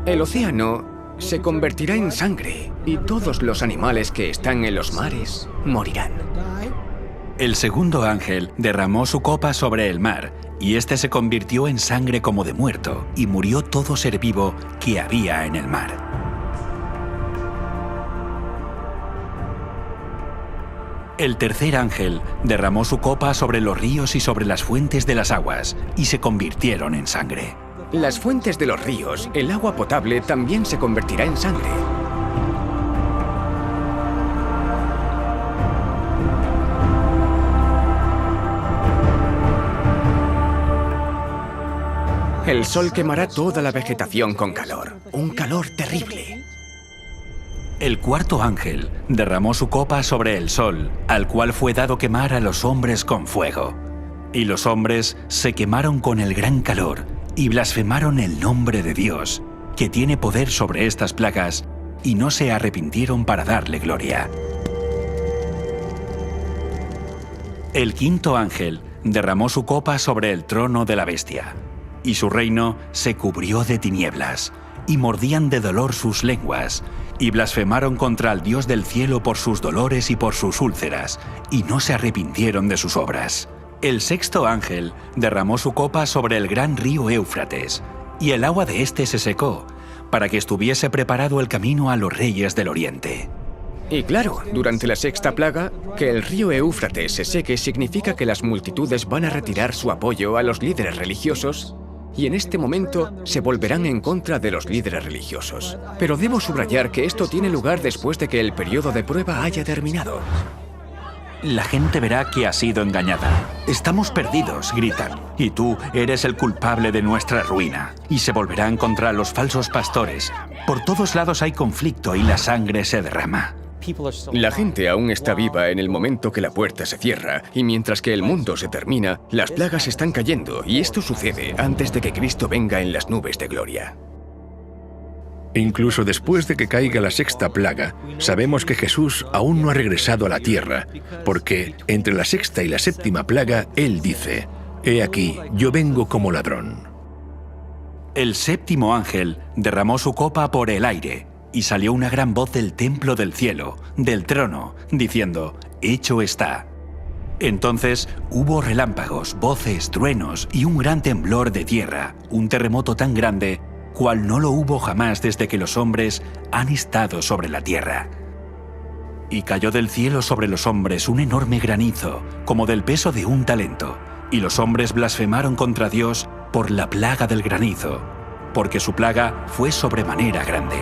El océano se convertirá en sangre, y todos los animales que están en los mares morirán. El segundo ángel derramó su copa sobre el mar, y éste se convirtió en sangre como de muerto, y murió todo ser vivo que había en el mar. El tercer ángel derramó su copa sobre los ríos y sobre las fuentes de las aguas, y se convirtieron en sangre. Las fuentes de los ríos, el agua potable, también se convertirá en sangre. El sol quemará toda la vegetación con calor, un calor terrible. El cuarto ángel derramó su copa sobre el sol, al cual fue dado quemar a los hombres con fuego. Y los hombres se quemaron con el gran calor, y blasfemaron el nombre de Dios, que tiene poder sobre estas plagas, y no se arrepintieron para darle gloria. El quinto ángel derramó su copa sobre el trono de la bestia, y su reino se cubrió de tinieblas, y mordían de dolor sus lenguas, y blasfemaron contra el Dios del cielo por sus dolores y por sus úlceras, y no se arrepintieron de sus obras. El sexto ángel derramó su copa sobre el gran río Éufrates, y el agua de éste se secó, para que estuviese preparado el camino a los reyes del oriente. Y claro, durante la sexta plaga, que el río Éufrates se seque significa que las multitudes van a retirar su apoyo a los líderes religiosos, y en este momento se volverán en contra de los líderes religiosos. Pero debo subrayar que esto tiene lugar después de que el periodo de prueba haya terminado. la gente verá que ha sido engañada. Estamos perdidos, gritan, y tú eres el culpable de nuestra ruina. Y se volverán contra los falsos pastores. Por todos lados hay conflicto y la sangre se derrama. La gente aún está viva en el momento que la puerta se cierra, y mientras que el mundo se termina, las plagas están cayendo, y esto sucede antes de que Cristo venga en las nubes de gloria. Incluso después de que caiga la sexta plaga, sabemos que Jesús aún no ha regresado a la tierra, porque entre la sexta y la séptima plaga, Él dice, «He aquí, yo vengo como ladrón». El séptimo ángel derramó su copa por el aire, y salió una gran voz del templo del cielo, del trono, diciendo, «Hecho está». Entonces hubo relámpagos, voces, truenos y un gran temblor de tierra, un terremoto tan grande cual no lo hubo jamás desde que los hombres han estado sobre la tierra. Y cayó del cielo sobre los hombres un enorme granizo, como del peso de un talento, y los hombres blasfemaron contra Dios por la plaga del granizo, porque su plaga fue sobremanera grande.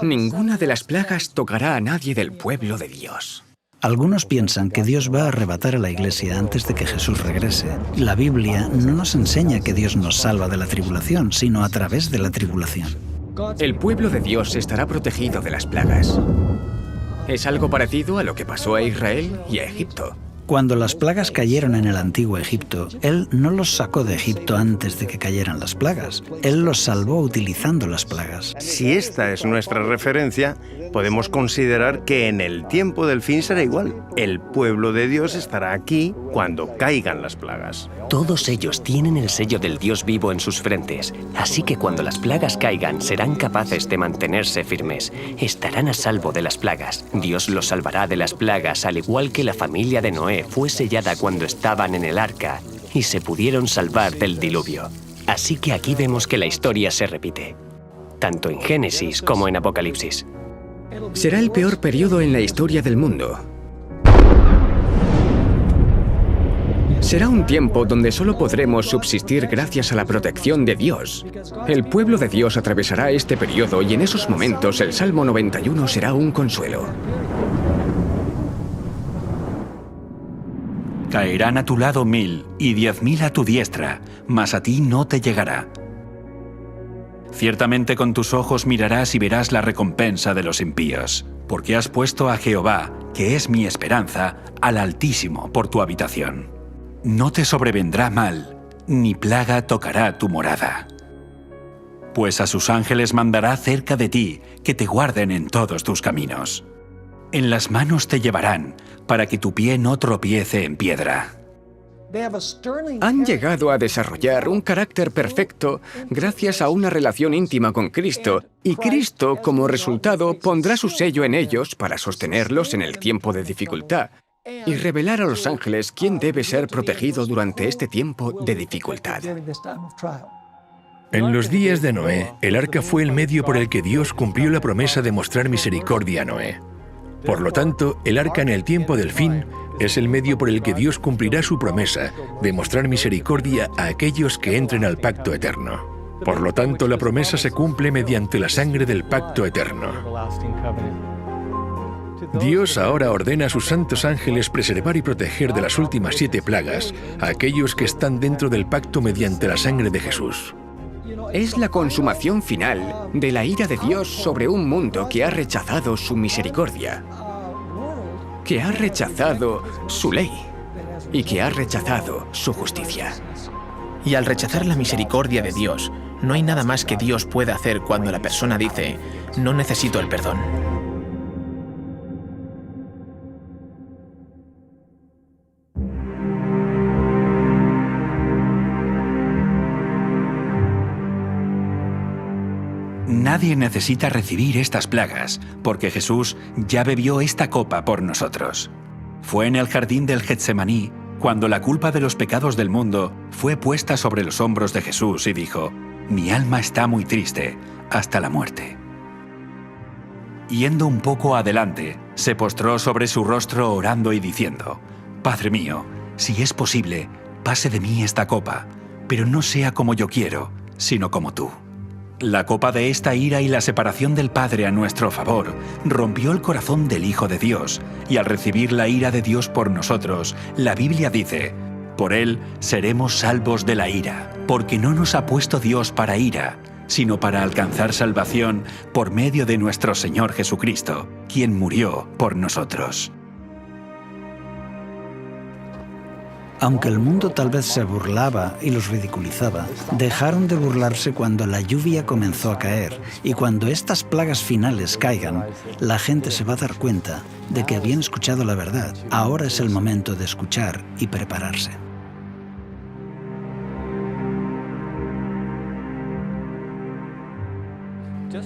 Ninguna de las plagas tocará a nadie del pueblo de Dios. Algunos piensan que Dios va a arrebatar a la iglesia antes de que Jesús regrese. La Biblia no nos enseña que Dios nos salva de la tribulación, sino a través de la tribulación. El pueblo de Dios estará protegido de las plagas. Es algo parecido a lo que pasó a Israel y a Egipto. Cuando las plagas cayeron en el antiguo Egipto, Él no los sacó de Egipto antes de que cayeran las plagas. Él los salvó utilizando las plagas. Si esta es nuestra referencia, podemos considerar que en el tiempo del fin será igual. El pueblo de Dios estará aquí cuando caigan las plagas. Todos ellos tienen el sello del Dios vivo en sus frentes, así que cuando las plagas caigan serán capaces de mantenerse firmes. Estarán a salvo de las plagas. Dios los salvará de las plagas, al igual que la familia de Noé fue sellada cuando estaban en el arca y se pudieron salvar del diluvio. Así que aquí vemos que la historia se repite, tanto en Génesis como en Apocalipsis. Será el peor periodo en la historia del mundo. Será un tiempo donde solo podremos subsistir gracias a la protección de Dios. El pueblo de Dios atravesará este periodo y en esos momentos el Salmo 91 será un consuelo. Caerán a tu lado 1000 y 10.000 a tu diestra, mas a ti no te llegará. Ciertamente con tus ojos mirarás y verás la recompensa de los impíos, porque has puesto a Jehová, que es mi esperanza, al Altísimo por tu habitación. No te sobrevendrá mal, ni plaga tocará tu morada. Pues a sus ángeles mandará cerca de ti, que te guarden en todos tus caminos. En las manos te llevarán, para que tu pie no tropiece en piedra. Han llegado a desarrollar un carácter perfecto gracias a una relación íntima con Cristo, y Cristo, como resultado, pondrá su sello en ellos para sostenerlos en el tiempo de dificultad y revelar a los ángeles quién debe ser protegido durante este tiempo de dificultad. En los días de Noé, el arca fue el medio por el que Dios cumplió la promesa de mostrar misericordia a Noé. Por lo tanto, el arca en el tiempo del fin es el medio por el que Dios cumplirá su promesa de mostrar misericordia a aquellos que entren al pacto eterno. Por lo tanto, la promesa se cumple mediante la sangre del pacto eterno. Dios ahora ordena a sus santos ángeles preservar y proteger de las últimas 7 plagas a aquellos que están dentro del pacto mediante la sangre de Jesús. Es la consumación final de la ira de Dios sobre un mundo que ha rechazado su misericordia, que ha rechazado su ley y que ha rechazado su justicia. Y al rechazar la misericordia de Dios, no hay nada más que Dios pueda hacer cuando la persona dice, no necesito el perdón. Nadie necesita recibir estas plagas, porque Jesús ya bebió esta copa por nosotros. Fue en el jardín del Getsemaní cuando la culpa de los pecados del mundo fue puesta sobre los hombros de Jesús y dijo, «Mi alma está muy triste, hasta la muerte. Yendo un poco adelante, se postró sobre su rostro orando y diciendo: Padre mío, si es posible, pase de mí esta copa, pero no sea como yo quiero, sino como tú. La copa de esta ira y la separación del Padre a nuestro favor rompió el corazón del Hijo de Dios, y al recibir la ira de Dios por nosotros, la Biblia dice: por él seremos salvos de la ira, porque no nos ha puesto Dios para ira, sino para alcanzar salvación por medio de nuestro Señor Jesucristo, quien murió por nosotros. Aunque el mundo tal vez se burlaba y los ridiculizaba, dejaron de burlarse cuando la lluvia comenzó a caer, y cuando estas plagas finales caigan, la gente se va a dar cuenta de que habían escuchado la verdad. Ahora es el momento de escuchar y prepararse.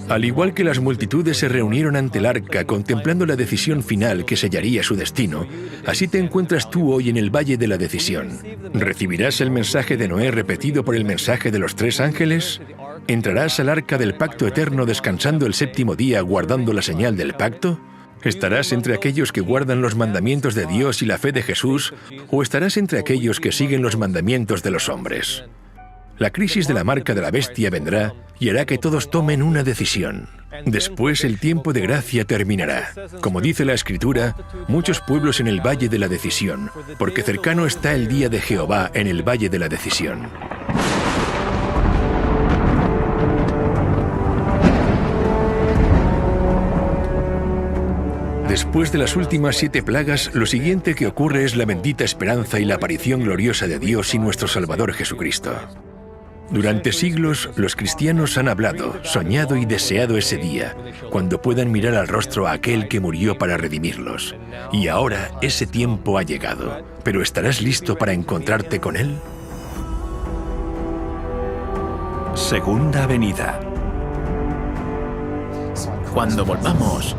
Al igual que las multitudes se reunieron ante el arca contemplando la decisión final que sellaría su destino, así te encuentras tú hoy en el valle de la decisión. ¿Recibirás el mensaje de Noé repetido por el mensaje de los 3 ángeles? ¿Entrarás al arca del pacto eterno descansando el 7º día guardando la señal del pacto? ¿Estarás entre aquellos que guardan los mandamientos de Dios y la fe de Jesús, o estarás entre aquellos que siguen los mandamientos de los hombres? La crisis de la marca de la bestia vendrá y hará que todos tomen una decisión. Después el tiempo de gracia terminará. Como dice la Escritura, muchos pueblos en el valle de la decisión, porque cercano está el día de Jehová en el valle de la decisión. Después de las últimas 7 plagas, lo siguiente que ocurre es la bendita esperanza y la aparición gloriosa de Dios y nuestro Salvador Jesucristo. Durante siglos, los cristianos han hablado, soñado y deseado ese día, cuando puedan mirar al rostro a aquel que murió para redimirlos. Y ahora ese tiempo ha llegado. ¿Pero estarás listo para encontrarte con Él? Segunda venida. Cuando volvamos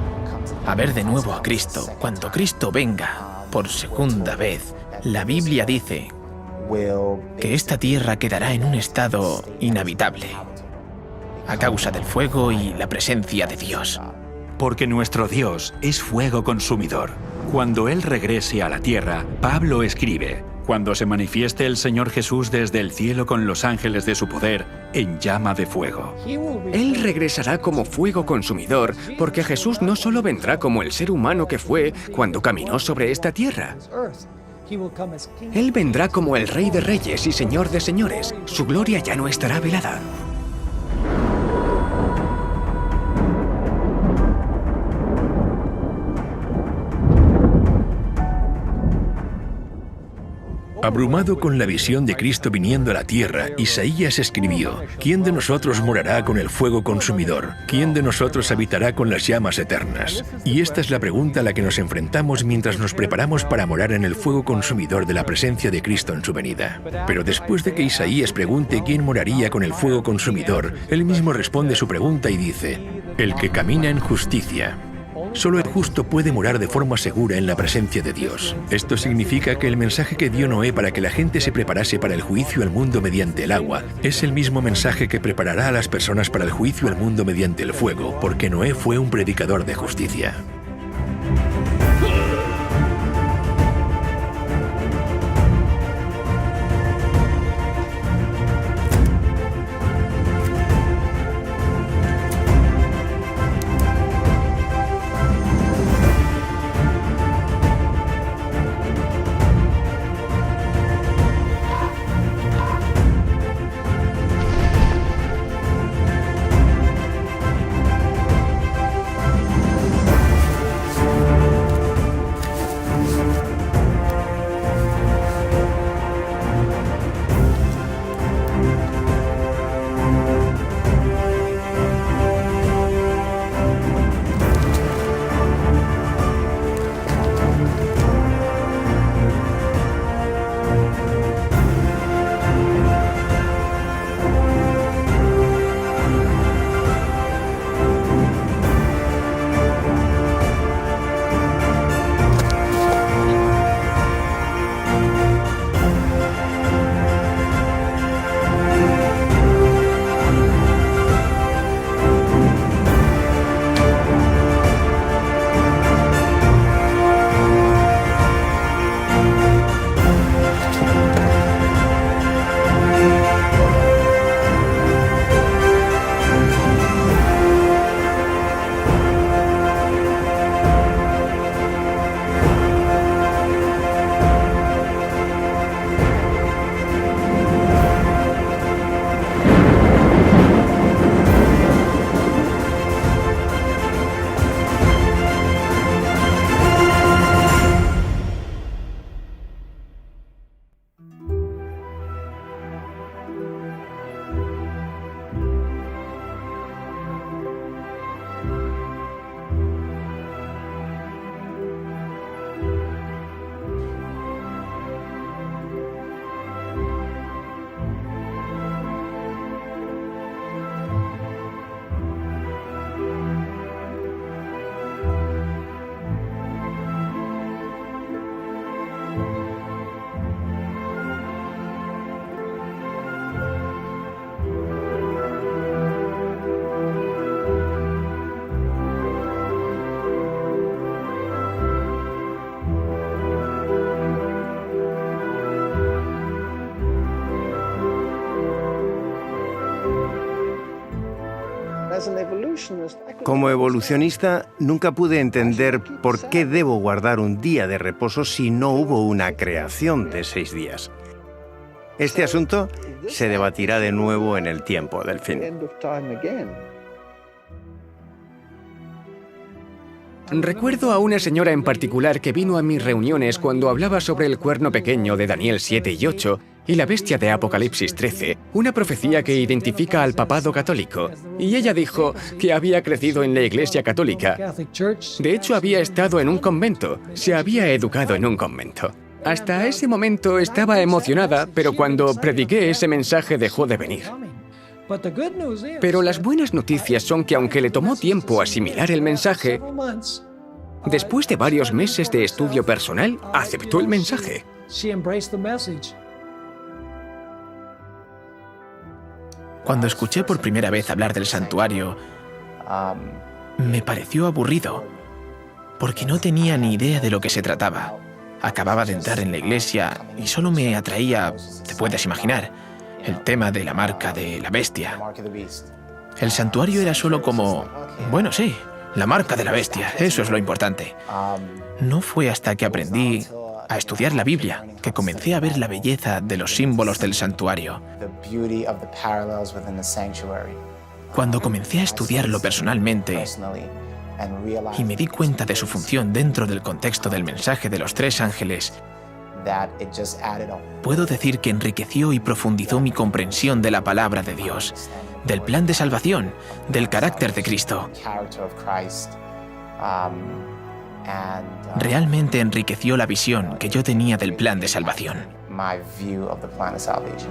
a ver de nuevo a Cristo, cuando Cristo venga por segunda vez, la Biblia dice que esta tierra quedará en un estado inhabitable a causa del fuego y la presencia de Dios. Porque nuestro Dios es fuego consumidor. Cuando Él regrese a la tierra, Pablo escribe: cuando se manifieste el Señor Jesús desde el cielo con los ángeles de su poder en llama de fuego. Él regresará como fuego consumidor, porque Jesús no solo vendrá como el ser humano que fue cuando caminó sobre esta tierra. Él vendrá como el Rey de Reyes y Señor de Señores. Su gloria ya no estará velada. Abrumado con la visión de Cristo viniendo a la tierra, Isaías escribió: ¿quién de nosotros morará con el fuego consumidor? ¿Quién de nosotros habitará con las llamas eternas? Y esta es la pregunta a la que nos enfrentamos mientras nos preparamos para morar en el fuego consumidor de la presencia de Cristo en su venida. Pero después de que Isaías pregunte quién moraría con el fuego consumidor, él mismo responde su pregunta y dice: el que camina en justicia. Solo el justo puede morar de forma segura en la presencia de Dios. Esto significa que el mensaje que dio Noé para que la gente se preparase para el juicio al mundo mediante el agua es el mismo mensaje que preparará a las personas para el juicio al mundo mediante el fuego, porque Noé fue un predicador de justicia. Como evolucionista, nunca pude entender por qué debo guardar un día de reposo si no hubo una creación de 6 días. Este asunto se debatirá de nuevo en el tiempo del fin. Recuerdo a una señora en particular que vino a mis reuniones cuando hablaba sobre el cuerno pequeño de Daniel 7 y 8 y la bestia de Apocalipsis 13, una profecía que identifica al papado católico. Y ella dijo que había crecido en la Iglesia Católica. De hecho, había estado en un convento, se había educado en un convento. Hasta ese momento estaba emocionada, pero cuando prediqué ese mensaje dejó de venir. Pero las buenas noticias son que aunque le tomó tiempo asimilar el mensaje, después de varios meses de estudio personal, aceptó el mensaje. Cuando escuché por primera vez hablar del santuario, me pareció aburrido, porque no tenía ni idea de lo que se trataba. Acababa de entrar en la iglesia y solo me atraía, te puedes imaginar, el tema de la marca de la bestia. El santuario era solo como, bueno, sí, la marca de la bestia, eso es lo importante. No fue hasta que aprendí a estudiar la Biblia que comencé a ver la belleza de los símbolos del santuario. Cuando comencé a estudiarlo personalmente y me di cuenta de su función dentro del contexto del mensaje de los 3 ángeles, puedo decir que enriqueció y profundizó mi comprensión de la palabra de Dios, del plan de salvación, del carácter de Cristo. Realmente enriqueció la visión que yo tenía del plan de salvación. My view of the plan of salvation.